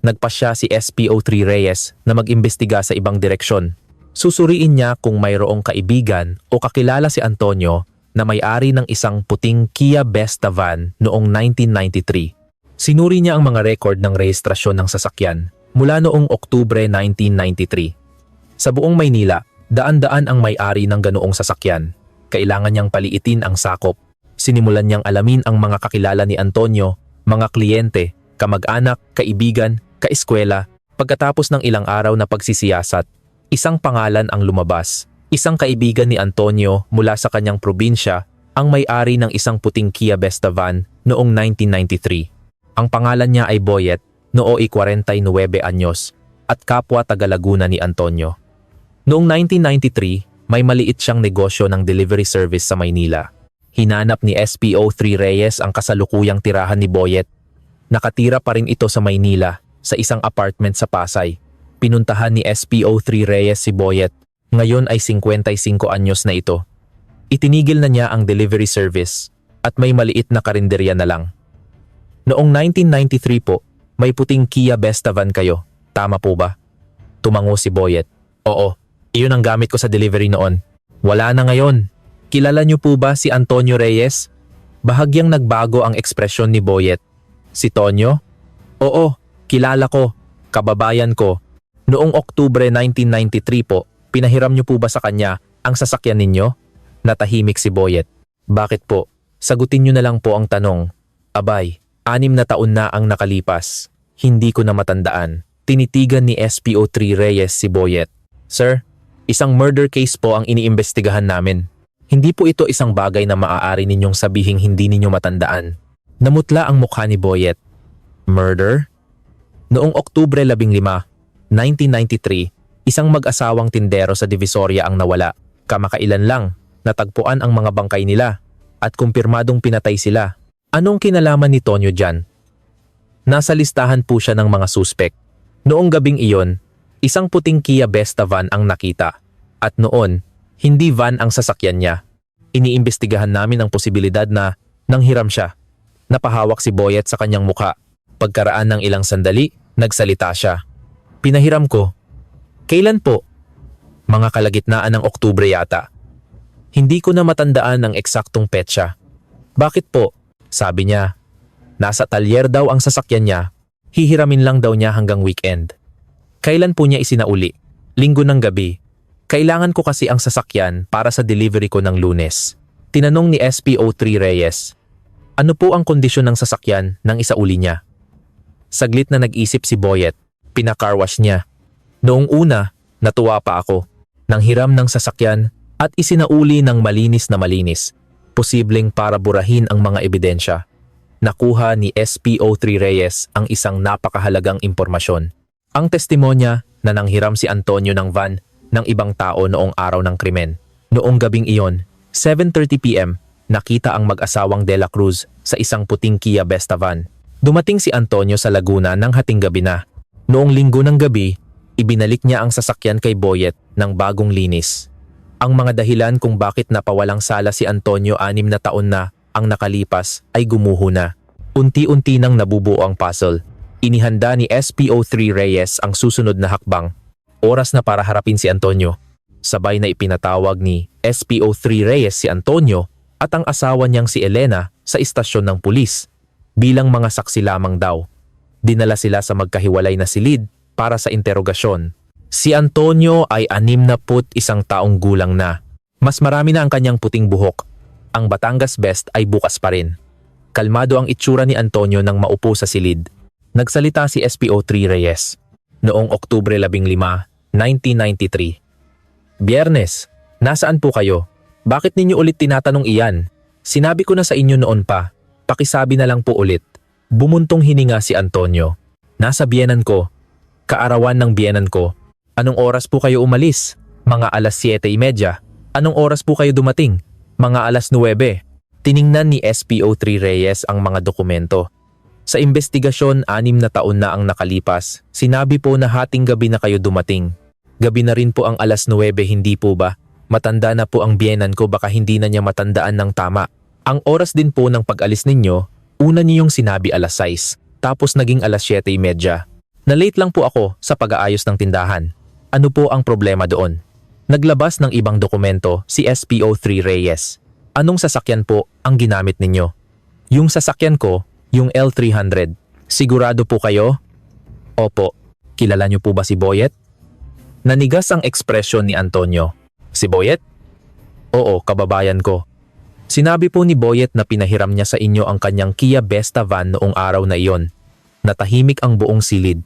Nagpasya si SPO3 Reyes na mag-imbestiga sa ibang direksyon. Susuriin niya kung mayroong kaibigan o kakilala si Antonio na may-ari ng isang puting Kia Vesta van noong 1993. Sinuri niya ang mga record ng rehistrasyon ng sasakyan mula noong Oktubre 1993. Sa buong Maynila, daan-daan ang may-ari ng ganoong sasakyan. Kailangan niyang paliitin ang sakop. Sinimulan niyang alamin ang mga kakilala ni Antonio, mga kliyente, kamag-anak, kaibigan, kaeskwela. Pagkatapos ng ilang araw na pagsisiyasat, isang pangalan ang lumabas. Isang kaibigan ni Antonio mula sa kanyang probinsya ang may-ari ng isang puting Kia Vesta van noong 1993. Ang pangalan niya ay Boyet, nooy 49 anyos, at kapwa taga Laguna ni Antonio. Noong 1993, may maliit siyang negosyo ng delivery service sa Maynila. Hinanap ni SPO3 Reyes ang kasalukuyang tirahan ni Boyet. Nakatira pa rin ito sa Maynila, sa isang apartment sa Pasay. Pinuntahan ni SPO3 Reyes si Boyet. Ngayon ay 55 anyos na ito. Itinigil na niya ang delivery service at may maliit na karinderya na lang. Noong 1993 po, may puting Kia Besta van kayo. Tama po ba? Tumango si Boyet. Oo, iyon ang gamit ko sa delivery noon. Wala na ngayon. Kilala niyo po ba si Antonio Reyes? Bahagyang nagbago ang ekspresyon ni Boyet. Si Tonyo? Oo, kilala ko. Kababayan ko. Noong Oktubre 1993 po, pinahiram niyo po ba sa kanya ang sasakyan ninyo? Natahimik si Boyet. Bakit po? Sagutin niyo na lang po ang tanong. Abay, 6 na taon na ang nakalipas. Hindi ko na matandaan. Tinitigan ni SPO3 Reyes si Boyet. Sir, isang murder case po ang iniimbestigahan namin. Hindi po ito isang bagay na maaari ninyong sabihing hindi ninyo matandaan. Namutla ang mukha ni Boyet. Murder? Noong Oktubre 15, 1993, isang mag-asawang tindero sa Divisoria ang nawala. Kamakailan lang, natagpuan ang mga bangkay nila at kumpirmadong pinatay sila. Anong kinalaman ni Tonyo dyan? Nasa listahan po siya ng mga suspek. Noong gabing iyon, isang puting Kia Besta van ang nakita. At noon, hindi van ang sasakyan niya. Iniimbestigahan namin ang posibilidad na nanghiram siya. Napahawak si Boyet sa kanyang mukha. Pagkaraan ng ilang sandali, nagsalita siya. Pinahiram ko. Kailan po? Mga kalagitnaan ng Oktubre yata. Hindi ko na matandaan ang eksaktong petsa. Bakit po? Sabi niya. Nasa talyer daw ang sasakyan niya. Hihiramin lang daw niya hanggang weekend. Kailan po niya isinauli? Linggo ng gabi. Kailangan ko kasi ang sasakyan para sa delivery ko ng Lunes. Tinanong ni SPO3 Reyes. Ano po ang kondisyon ng sasakyan nang isauli niya? Saglit na nag-isip si Boyet. Pinakarwash niya. Noong una, natuwa pa ako. Nanghiram ng sasakyan at isinauli ng malinis na malinis. Posibleng para burahin ang mga ebidensya. Nakuha ni SPO3 Reyes ang isang napakahalagang impormasyon. Ang testimonya na nanghiram si Antonio ng van ng ibang tao noong araw ng krimen. Noong gabing iyon, 7:30 PM, nakita ang mag-asawang De La Cruz sa isang puting Kia Besta van. Dumating si Antonio sa Laguna ng hating gabi na. Noong linggo ng gabi, ibinalik niya ang sasakyan kay Boyet ng bagong linis. Ang mga dahilan kung bakit napawalang sala si Antonio 6 na taon na ang nakalipas ay gumuho na. Unti-unti nang nabubuo ang puzzle. Inihanda ni SPO3 Reyes ang susunod na hakbang. Oras na para harapin si Antonio. Sabay na ipinatawag ni SPO3 Reyes si Antonio at ang asawa niyang si Elena sa istasyon ng pulis. Bilang mga saksi lamang daw. Dinala sila sa magkahiwalay na silid para sa interogasyon. Si Antonio ay 61 taong gulang na. Mas marami na ang kanyang puting buhok. Ang Batangas Best ay bukas pa rin. Kalmado ang itsura ni Antonio nang maupo sa silid. Nagsalita si SPO3 Reyes. Noong Oktubre 15, 1993. Biyernes, nasaan po kayo? Bakit ninyo ulit tinatanong iyan? Sinabi ko na sa inyo noon pa. Pakisabi na lang po ulit. Bumuntong hininga si Antonio. Nasa biyenan ko. Kaarawan ng biyenan ko. Anong oras po kayo umalis? Mga alas 7:30. Anong oras po kayo dumating? Mga alas 9. Tiningnan ni SPO3 Reyes ang mga dokumento. Sa investigasyon, 6 na taon na ang nakalipas. Sinabi po na hating gabi na kayo dumating. Gabi na rin po ang alas 9, hindi po ba? Matanda na po ang biyenan ko, baka hindi na niya matandaan ng tama. Ang oras din po ng pag-alis ninyo, una niyong sinabi alas 6, tapos naging alas 7:30. Na-late lang po ako sa pag-aayos ng tindahan. Ano po ang problema doon? Naglabas ng ibang dokumento si SPO3 Reyes. Anong sasakyan po ang ginamit ninyo? Yung sasakyan ko, yung L300. Sigurado po kayo? Opo. Kilala niyo po ba si Boyet? Nanigas ang ekspresyon ni Antonio. Si Boyet? Oo, kababayan ko. Sinabi po ni Boyet na pinahiram niya sa inyo ang kanyang Kia Besta van noong araw na iyon. Natahimik ang buong silid.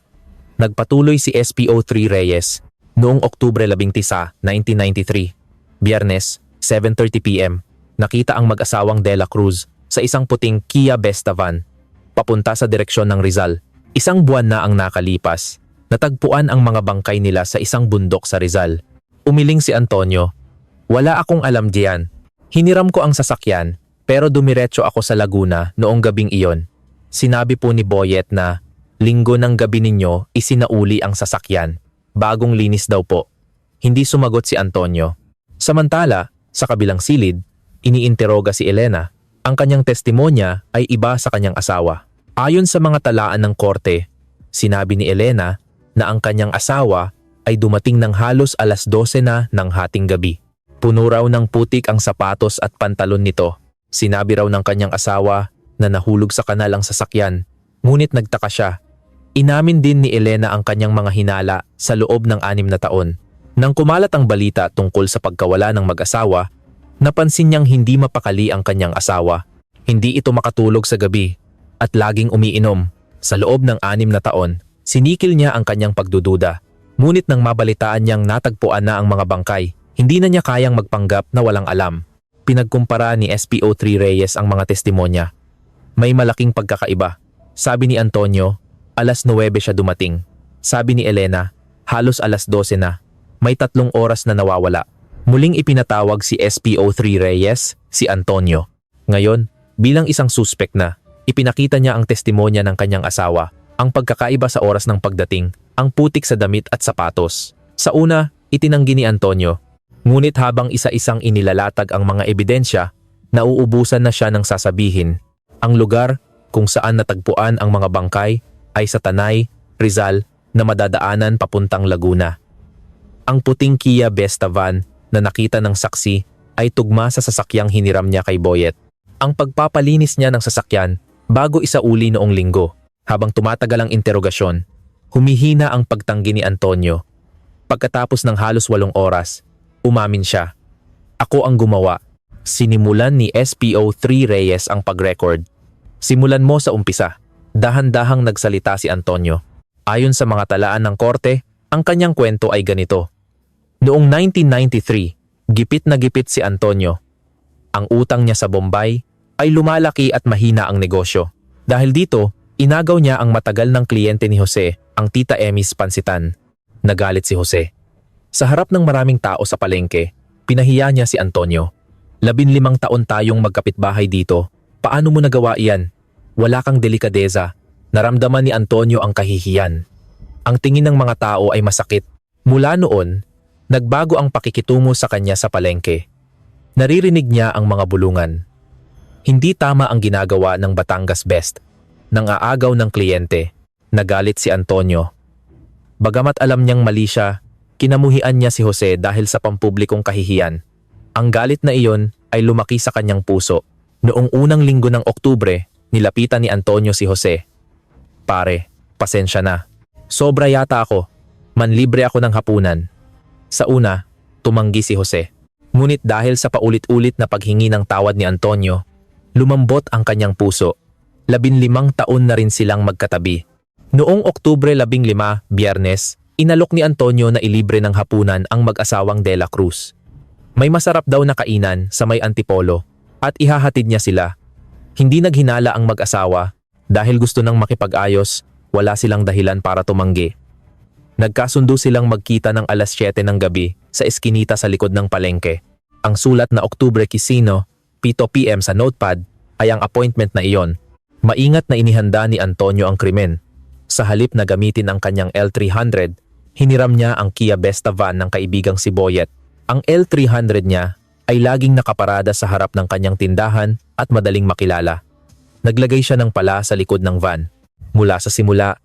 Nagpatuloy si SPO3 Reyes. Noong Oktubre 11, 1993, Biyernes, 7:30 PM, nakita ang mag-asawang De La Cruz sa isang puting Kia Besta van, papunta sa direksyon ng Rizal. Isang buwan na ang nakalipas. Natagpuan ang mga bangkay nila sa isang bundok sa Rizal. Umiling si Antonio. Wala akong alam diyan. Hiniram ko ang sasakyan Pero dumiretso ako sa Laguna noong gabing iyon. Sinabi po ni Boyet na linggo ng gabi ninyo isinauli ang sasakyan. Bagong linis daw po. Hindi sumagot si Antonio. Samantala, sa kabilang silid, iniinteroga si Elena. Ang kanyang testimonya ay iba sa kanyang asawa. Ayon sa mga talaan ng korte, sinabi ni Elena na ang kanyang asawa ay dumating ng halos alas 12 na ng hating gabi. Puno raw ng putik ang sapatos at pantalon nito. Sinabi raw ng kanyang asawa na nahulog sa kanal ang sasakyan, ngunit nagtaka siya. Inamin din ni Elena ang kanyang mga hinala sa loob ng 6 na taon. Nang kumalat ang balita tungkol sa pagkawala ng mag-asawa, napansin niyang hindi mapakali ang kanyang asawa. Hindi ito makatulog sa gabi at laging umiinom. Sa loob ng 6 na taon, sinikil niya ang kanyang pagdududa. Ngunit nang mabalitaan niyang natagpuan na ang mga bangkay, hindi na niya kayang magpanggap na walang alam. Pinagkumpara ni SPO3 Reyes ang mga testimonya. May malaking pagkakaiba. Sabi ni Antonio, alas 9 siya dumating. Sabi ni Elena, halos alas 12 na. May 3 oras na nawawala. Muling ipinatawag si SPO3 Reyes, si Antonio. Ngayon, bilang isang suspect na, ipinakita niya ang testimonya ng kanyang asawa. Ang pagkakaiba sa oras ng pagdating, ang putik sa damit at sapatos. Sa una, itinanggi ni Antonio. Ngunit habang isa-isang inilalatag ang mga ebidensya, nauubusan na siya ng sasabihin. Ang lugar kung saan natagpuan ang mga bangkay ay sa Tanay, Rizal na madadaanan papuntang Laguna. Ang puting Kia Vesta van na nakita ng saksi ay tugma sa sasakyang hiniram niya kay Boyet. Ang pagpapalinis niya ng sasakyan bago isauli noong linggo. Habang tumatagal ang interogasyon, humihina ang pagtanggi ni Antonio. Pagkatapos ng halos 8 oras, umamin siya. Ako ang gumawa. Sinimulan ni SPO3 Reyes ang pag-record. Simulan mo sa umpisa. Dahan-dahang nagsalita si Antonio. Ayon sa mga talaan ng korte, ang kanyang kwento ay ganito. Noong 1993, gipit na gipit si Antonio. Ang utang niya sa Bombay ay lumalaki at mahina ang negosyo. Dahil dito, inagaw niya ang matagal ng kliyente ni Jose, ang Tita Emmy's Pansitan. Nagalit si Jose. Sa harap ng maraming tao sa palengke, pinahiya niya si Antonio. 15 taon tayong magkapitbahay dito. Paano mo nagawa iyan? Wala kang delikadeza. Naramdaman ni Antonio ang kahihiyan. Ang tingin ng mga tao ay masakit. Mula noon, nagbago ang pakikitungo sa kanya sa palengke. Naririnig niya ang mga bulungan. Hindi tama ang ginagawa ng Batangas Best. Nang aagaw ng kliyente, nagalit si Antonio. Bagamat alam niyang mali siya, kinamuhian niya si Jose dahil sa pampublikong kahihiyan. Ang galit na iyon ay lumaki sa kanyang puso. Noong unang linggo ng Oktubre, nilapitan ni Antonio si Jose. Pare, pasensya na. Sobra yata ako. Manlibre ako ng hapunan. Sa una, tumanggi si Jose. Ngunit dahil sa paulit-ulit na paghingi ng tawad ni Antonio, lumambot ang kanyang puso. 15 taon na rin silang magkatabi. Noong Oktubre 15, Biyernes, inalok ni Antonio na ilibre ng hapunan ang mag-asawang De La Cruz. May masarap daw na kainan sa may Antipolo at ihahatid niya sila. Hindi naghinala ang mag-asawa dahil gusto nang makipag-ayos, wala silang dahilan para tumanggi. Nagkasundo silang magkita ng alas 7 ng gabi sa eskinita sa likod ng palengke. Ang sulat na Oktubre Casino, 7 PM sa notepad ay ang appointment na iyon. Maingat na inihanda ni Antonio ang krimen. Sa halip na gamitin ang kanyang L300, hiniram niya ang Kia Vesta van ng kaibigang si Boyet. Ang L300 niya ay laging nakaparada sa harap ng kanyang tindahan at madaling makilala. Naglagay siya ng pala sa likod ng van. Mula sa simula,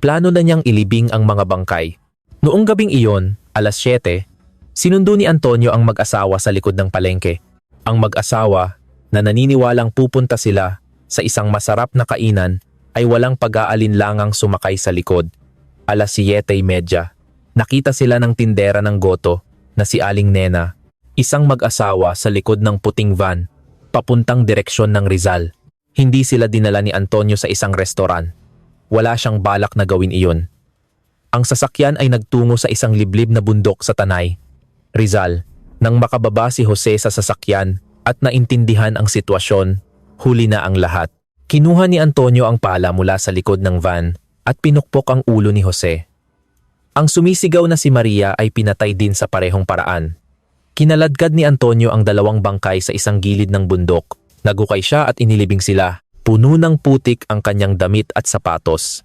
plano na niyang ilibing ang mga bangkay. Noong gabing iyon, alas 7, sinundo ni Antonio ang mag-asawa sa likod ng palengke. Ang mag-asawa na naniniwalang pupunta sila sa isang masarap na kainan ay walang pag-aalinlangang sumakay sa likod. Alas 7:30, nakita sila ng tindera ng goto na si Aling Nena, isang mag-asawa sa likod ng puting van, papuntang direksyon ng Rizal. Hindi sila dinala ni Antonio sa isang restoran. Wala siyang balak na gawin iyon. Ang sasakyan ay nagtungo sa isang liblib na bundok sa Tanay, Rizal. Nang makababa si Jose sa sasakyan at naintindihan ang sitwasyon, huli na ang lahat. Kinuha ni Antonio ang pala mula sa likod ng van at pinukpok ang ulo ni Jose. Ang sumisigaw na si Maria ay pinatay din sa parehong paraan. Kinaladkad ni Antonio ang 2 bangkay sa isang gilid ng bundok Nagukay siya at inilibing sila. Puno ng putik ang kanyang damit at sapatos.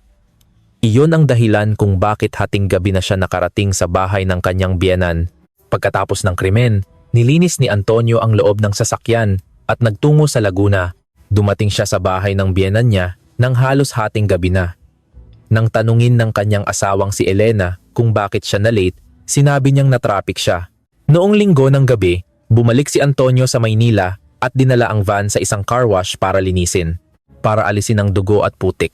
Iyon ang dahilan kung bakit hating gabi na siya nakarating sa bahay ng kanyang biyenan. Pagkatapos ng krimen, nilinis ni Antonio ang loob ng sasakyan at nagtungo sa Laguna. Dumating siya sa bahay ng biyenan niya nang halos hating gabi na. Nang tanungin ng kanyang asawang si Elena kung bakit siya na-late, sinabi niyang na-traffic siya. Noong linggo ng gabi, bumalik si Antonio sa Maynila at dinala ang van sa isang car wash para linisin, para alisin ang dugo at putik.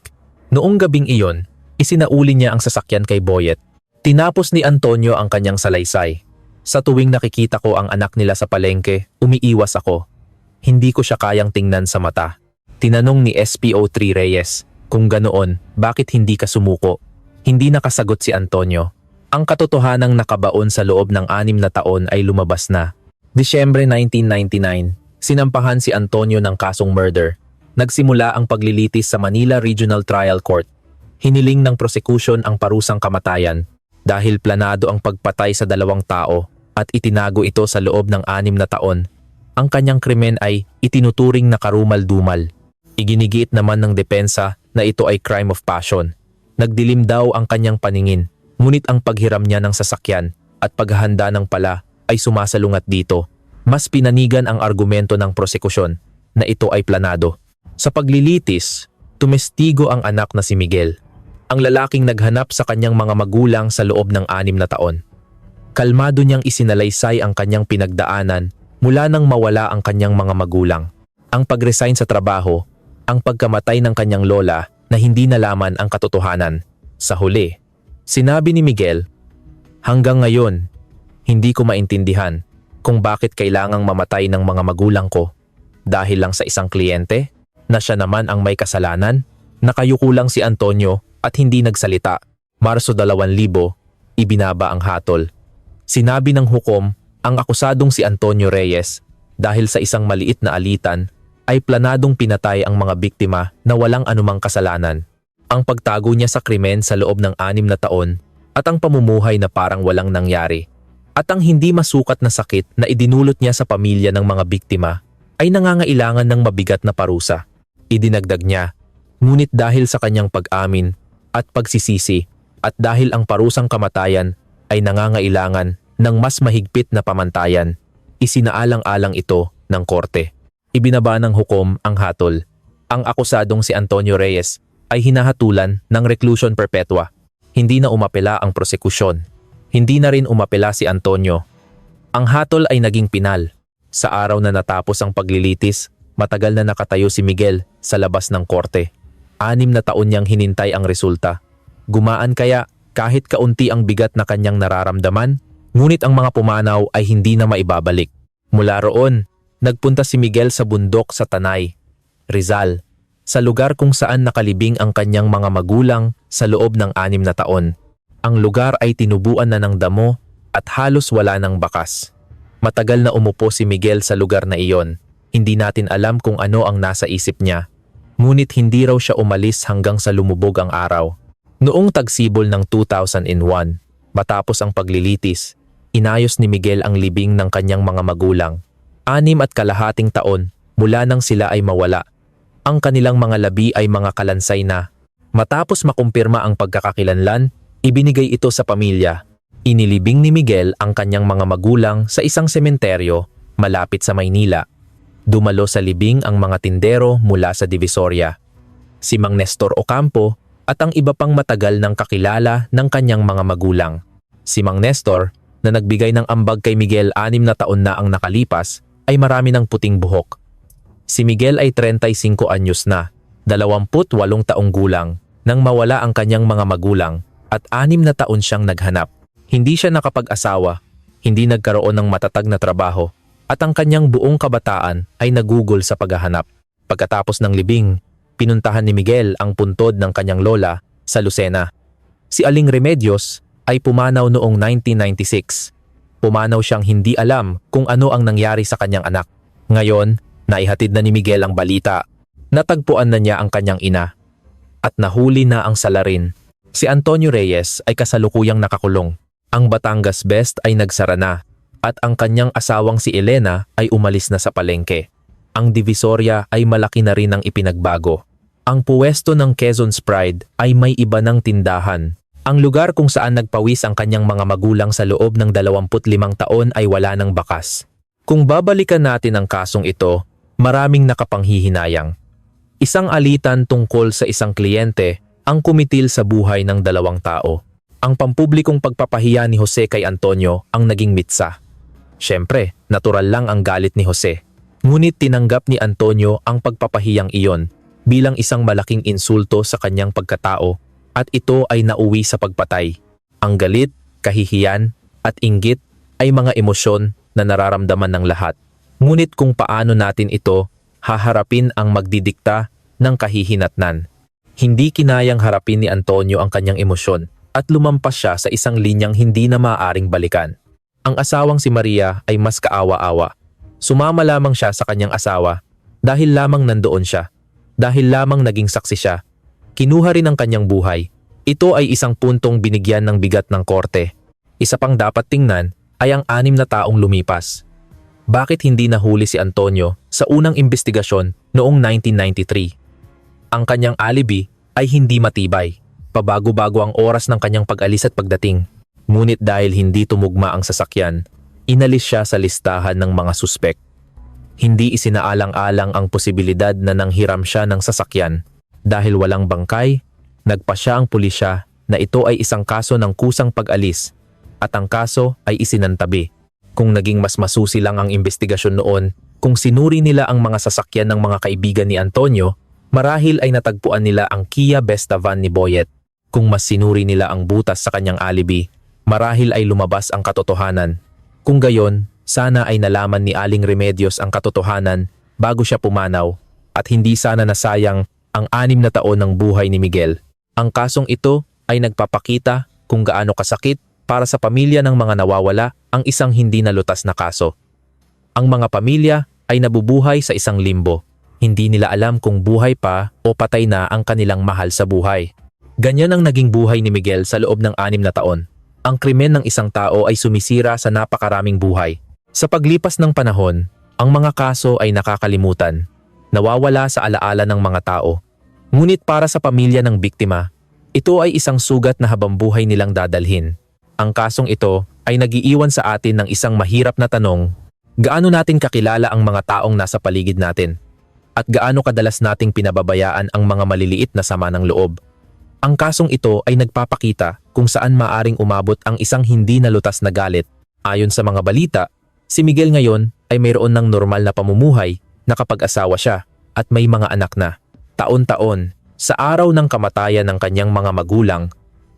Noong gabing iyon, isinauli niya ang sasakyan kay Boyet. Tinapos ni Antonio ang kanyang salaysay. Sa tuwing nakikita ko ang anak nila sa palengke, umiiwas ako. Hindi ko siya kayang tingnan sa mata. Tinanong ni SPO3 Reyes, kung ganoon, bakit hindi ka sumuko? Hindi nakasagot si Antonio. Ang katotohanang nakabaon sa loob ng 6 na taon ay lumabas na. Disyembre 1999, sinampahan si Antonio ng kasong murder. Nagsimula ang paglilitis sa Manila Regional Trial Court. Hiniling ng prosecution ang parusang kamatayan dahil planado ang pagpatay sa 2 tao at itinago ito sa loob ng 6 na taon. Ang kanyang krimen ay itinuturing na karumal-dumal. Iginigiit naman ng depensa na ito ay crime of passion. Nagdilim daw ang kanyang paningin, ngunit ang paghiram niya ng sasakyan at paghahanda ng pala ay sumasalungat dito. Mas pinanigan ang argumento ng prosekusyon na ito ay planado. Sa paglilitis, tumestigo ang anak na si Miguel, ang lalaking naghanap sa kanyang mga magulang sa loob ng 6 na taon. Kalmado niyang isinalaysay ang kanyang pinagdaanan mula nang mawala ang kanyang mga magulang, ang pag-resign sa trabaho, ang pagkamatay ng kanyang lola na hindi nalaman ang katotohanan. Sa huli, sinabi ni Miguel, "Hanggang ngayon, hindi ko maintindihan kung bakit kailangang mamatay ng mga magulang ko dahil lang sa isang kliyente na siya naman ang may kasalanan." Nakayuko lang si Antonio at hindi nagsalita. Marso 2000, ibinaba ang hatol. Sinabi ng hukom, ang akusadong si Antonio Reyes, dahil sa isang maliit na alitan, ay planadong pinatay ang mga biktima na walang anumang kasalanan. Ang pagtago niya sa krimen sa loob ng 6 na taon at ang pamumuhay na parang walang nangyari at ang hindi masukat na sakit na idinulot niya sa pamilya ng mga biktima ay nangangailangan ng mabigat na parusa. Idinagdag niya, ngunit dahil sa kanyang pag-amin at pagsisisi at dahil ang parusang kamatayan ay nangangailangan ng mas mahigpit na pamantayan, isinaalang-alang ito ng korte. Ibinaba ng hukom ang hatol. Ang akusadong si Antonio Reyes ay hinahatulan ng reclusion perpetua. Hindi na umapela ang prosekusyon. Hindi na rin umapela si Antonio. Ang hatol ay naging pinal. Sa araw na natapos ang paglilitis, matagal na nakatayo si Miguel sa labas ng korte. 6 na taon niyang hinintay ang resulta. Gumaan kaya kahit kaunti ang bigat na kanyang nararamdaman? Ngunit ang mga pumanaw ay hindi na maibabalik. Mula roon, nagpunta si Miguel sa bundok sa Tanay, Rizal, sa lugar kung saan nakalibing ang kanyang mga magulang sa loob ng 6 na taon. Ang lugar ay tinubuan na ng damo at halos wala ng bakas. Matagal na umupo si Miguel sa lugar na iyon. Hindi natin alam kung ano ang nasa isip niya. Ngunit hindi raw siya umalis hanggang sa lumubog ang araw. Noong tagsibol ng 2001, matapos ang paglilitis, inayos ni Miguel ang libing ng kanyang mga magulang. 6.5 taon mula nang sila ay mawala. Ang kanilang mga labi ay mga kalansay na. Matapos makumpirma ang pagkakakilanlan, ibinigay ito sa pamilya. Inilibing ni Miguel ang kanyang mga magulang sa isang sementeryo malapit sa Maynila. Dumalo sa libing ang mga tindero mula sa Divisoria, si Mang Nestor Ocampo at ang iba pang matagal ng kakilala ng kanyang mga magulang. Si Mang Nestor, na nagbigay ng ambag kay Miguel 6 na taon na ang nakalipas, ay marami ng puting buhok. Si Miguel ay 35 anyos na, 28 taong gulang, nang mawala ang kanyang mga magulang at 6 na taon siyang naghanap. Hindi siya nakapag-asawa, hindi nagkaroon ng matatag na trabaho, at ang kanyang buong kabataan ay nagugol sa paghahanap. Pagkatapos ng libing, pinuntahan ni Miguel ang puntod ng kanyang lola sa Lucena. Si Aling Remedios ay pumanaw noong 1996. Pumanaw siyang hindi alam kung ano ang nangyari sa kanyang anak. Ngayon, naihatid na ni Miguel ang balita. Natagpuan na niya ang kanyang ina. At nahuli na ang salarin. Si Antonio Reyes ay kasalukuyang nakakulong. Ang Batangas Best ay nagsara na. At ang kanyang asawang si Elena ay umalis na sa palengke. ang Divisoria ay malaki na rin ang ipinagbago. Ang puwesto ng Quezon's Pride ay may iba ng tindahan. Ang lugar kung saan nagpawis ang kanyang mga magulang sa loob ng 25 taon ay wala ng bakas. Kung babalikan natin ang kasong ito, maraming nakapanghihinayang. Isang alitan tungkol sa isang kliyente ang kumitil sa buhay ng 2 tao. Ang pampublikong pagpapahiya ni Jose kay Antonio ang naging mitsa. Siyempre, natural lang ang galit ni Jose. Ngunit tinanggap ni Antonio ang pagpapahiyang iyon bilang isang malaking insulto sa kanyang pagkatao at ito ay nauwi sa pagpatay. Ang galit, kahihiyan at inggit ay mga emosyon na nararamdaman ng lahat. Ngunit kung paano natin ito haharapin ang magdidikta ng kahihinatnan. Hindi kinayang harapin ni Antonio ang kanyang emosyon at lumampas siya sa isang linyang hindi na maaaring balikan. Ang asawang si Maria ay mas kaawa-awa. Sumama lamang siya sa kanyang asawa dahil lamang nandoon siya. Dahil lamang naging saksi siya. Kinuha rin ang kanyang buhay. Ito ay isang puntong binigyan ng bigat ng korte. Isa pang dapat tingnan ay ang 6 na taong lumipas. Bakit hindi nahuli si Antonio sa unang investigasyon noong 1993? Ang kanyang alibi ay hindi matibay. Pabago-bago ang oras ng kanyang pag-alis at pagdating. Ngunit dahil hindi tumugma ang sasakyan, inalis siya sa listahan ng mga suspek. Hindi isinaalang-alang ang posibilidad na nanghiram siya ng sasakyan. Dahil walang bangkay, nagpa siya ang pulisya na ito ay isang kaso ng kusang pag-alis at ang kaso ay isinantabi. Kung naging mas masusi lang ang investigasyon noon, kung sinuri nila ang mga sasakyan ng mga kaibigan ni Antonio, marahil ay natagpuan nila ang Kia Vesta van ni Boyet. Kung mas sinuri nila ang butas sa kanyang alibi, marahil ay lumabas ang katotohanan. Kung gayon, sana ay nalaman ni Aling Remedios ang katotohanan bago siya pumanaw at hindi sana nasayang ang 6 na taon ng buhay ni Miguel. Ang kasong ito ay nagpapakita kung gaano kasakit para sa pamilya ng mga nawawala ang isang hindi nalutas na kaso. Ang mga pamilya ay nabubuhay sa isang limbo. Hindi nila alam kung buhay pa o patay na ang kanilang mahal sa buhay. Ganyan ang naging buhay ni Miguel sa loob ng 6 na taon. Ang krimen ng isang tao ay sumisira sa napakaraming buhay. Sa paglipas ng panahon, ang mga kaso ay nakakalimutan. Nawawala sa alaala ng mga tao. Ngunit para sa pamilya ng biktima, ito ay isang sugat na habambuhay nilang dadalhin. Ang kasong ito ay nagiiwan sa atin ng isang mahirap na tanong, gaano natin kakilala ang mga taong nasa paligid natin? At gaano kadalas nating pinababayaan ang mga maliliit na sama ng loob? Ang kasong ito ay nagpapakita kung saan maaring umabot ang isang hindi nalutas na galit. Ayon sa mga balita, si Miguel ngayon ay mayroon ng normal na pamumuhay, nakapag-asawa siya at may mga anak na. Taon-taon, sa araw ng kamatayan ng kanyang mga magulang,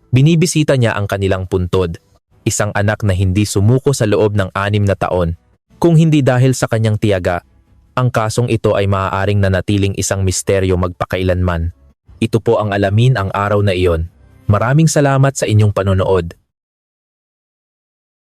binibisita niya ang kanilang puntod. Isang anak na hindi sumuko sa loob ng 6 na taon. Kung hindi dahil sa kanyang tiyaga, ang kasong ito ay maaaring nanatiling isang misteryo magpakailanman. Ito po ang alamin ang araw na iyon. Maraming salamat sa inyong panonood.